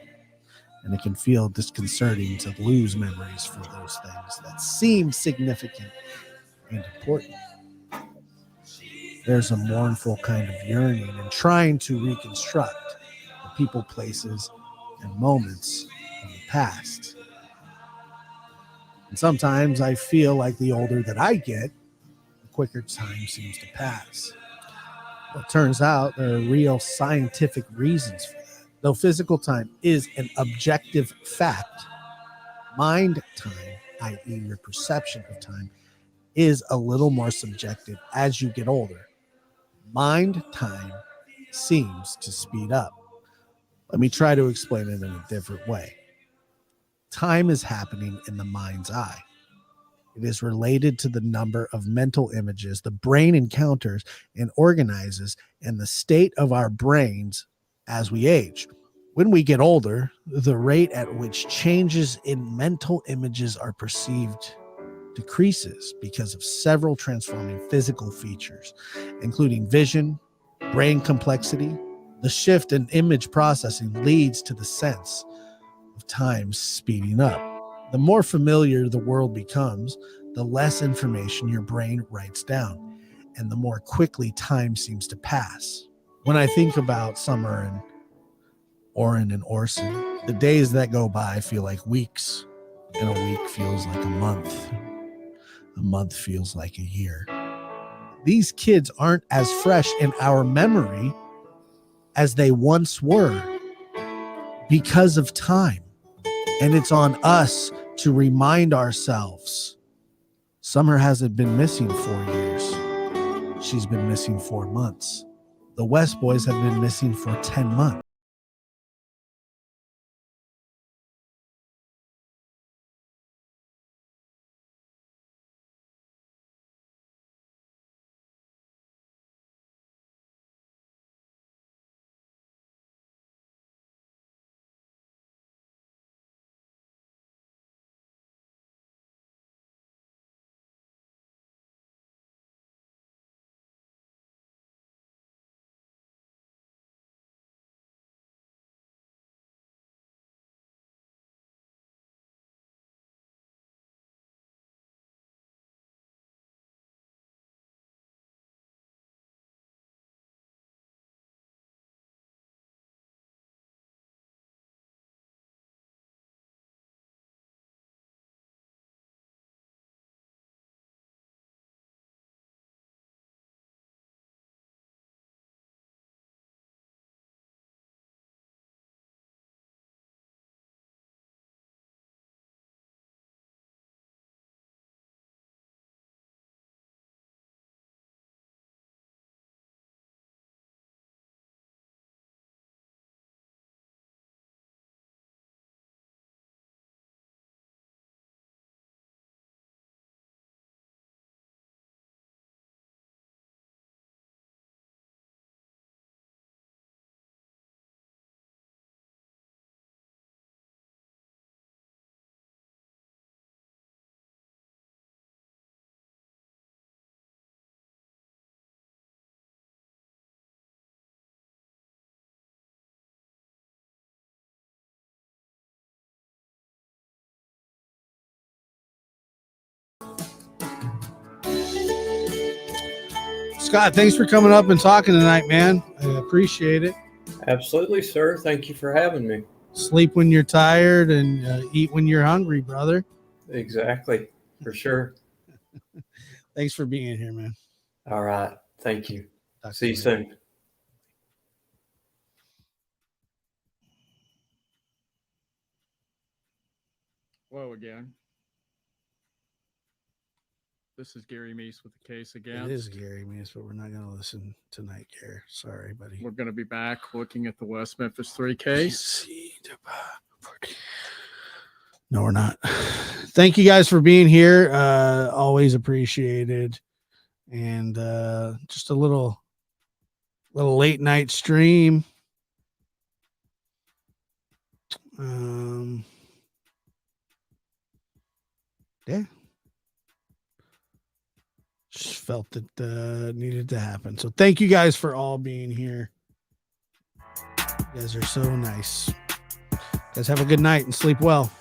and it can feel disconcerting to lose memories for those things that seem significant and important. There's a mournful kind of yearning in trying to reconstruct the people, places, and moments of the past. And sometimes I feel like the older that I get, the quicker time seems to pass. Well, it turns out there are real scientific reasons for that. Though physical time is an objective fact, mind time, i.e., your perception of time, is a little more subjective as you get older. Mind time seems to speed up. Let me try to explain it in a different way. Time is happening in the mind's eye. It is related to the number of mental images the brain encounters and organizes, and the state of our brains as we age. When we get older, the rate at which changes in mental images are perceived decreases because of several transforming physical features, including vision, brain complexity. The shift in image processing leads to the sense of time speeding up. The more familiar the world becomes, the less information your brain writes down, and the more quickly time seems to pass. When I think about Summer and Oren and Orson, the days that go by feel like weeks, and a week feels like a month. A month feels like a year. These kids aren't as fresh in our memory as they once were because of time. And it's on us to remind ourselves. Summer hasn't been missing 4 years. She's been missing 4 months. The West Boys have been missing for 10 months. Scott, thanks for coming up and talking tonight, man. I appreciate it. Absolutely, sir. Thank you for having me. Sleep when you're tired and eat when you're hungry, brother. Exactly, for sure. Thanks for being here, man. All right. Thank you. Talk to See you later. soon. Hello again. This is Gary Meese with the case again. It is Gary Meese, but we're not going to listen tonight, Gary. Sorry, buddy. We're going to be back looking at the West Memphis 3 case. No, we're not. Thank you guys for being here. Always appreciated. And just a little late night stream. Yeah. Just felt that needed to happen. So thank you guys for all being here. You guys are so nice. You guys have a good night and sleep well.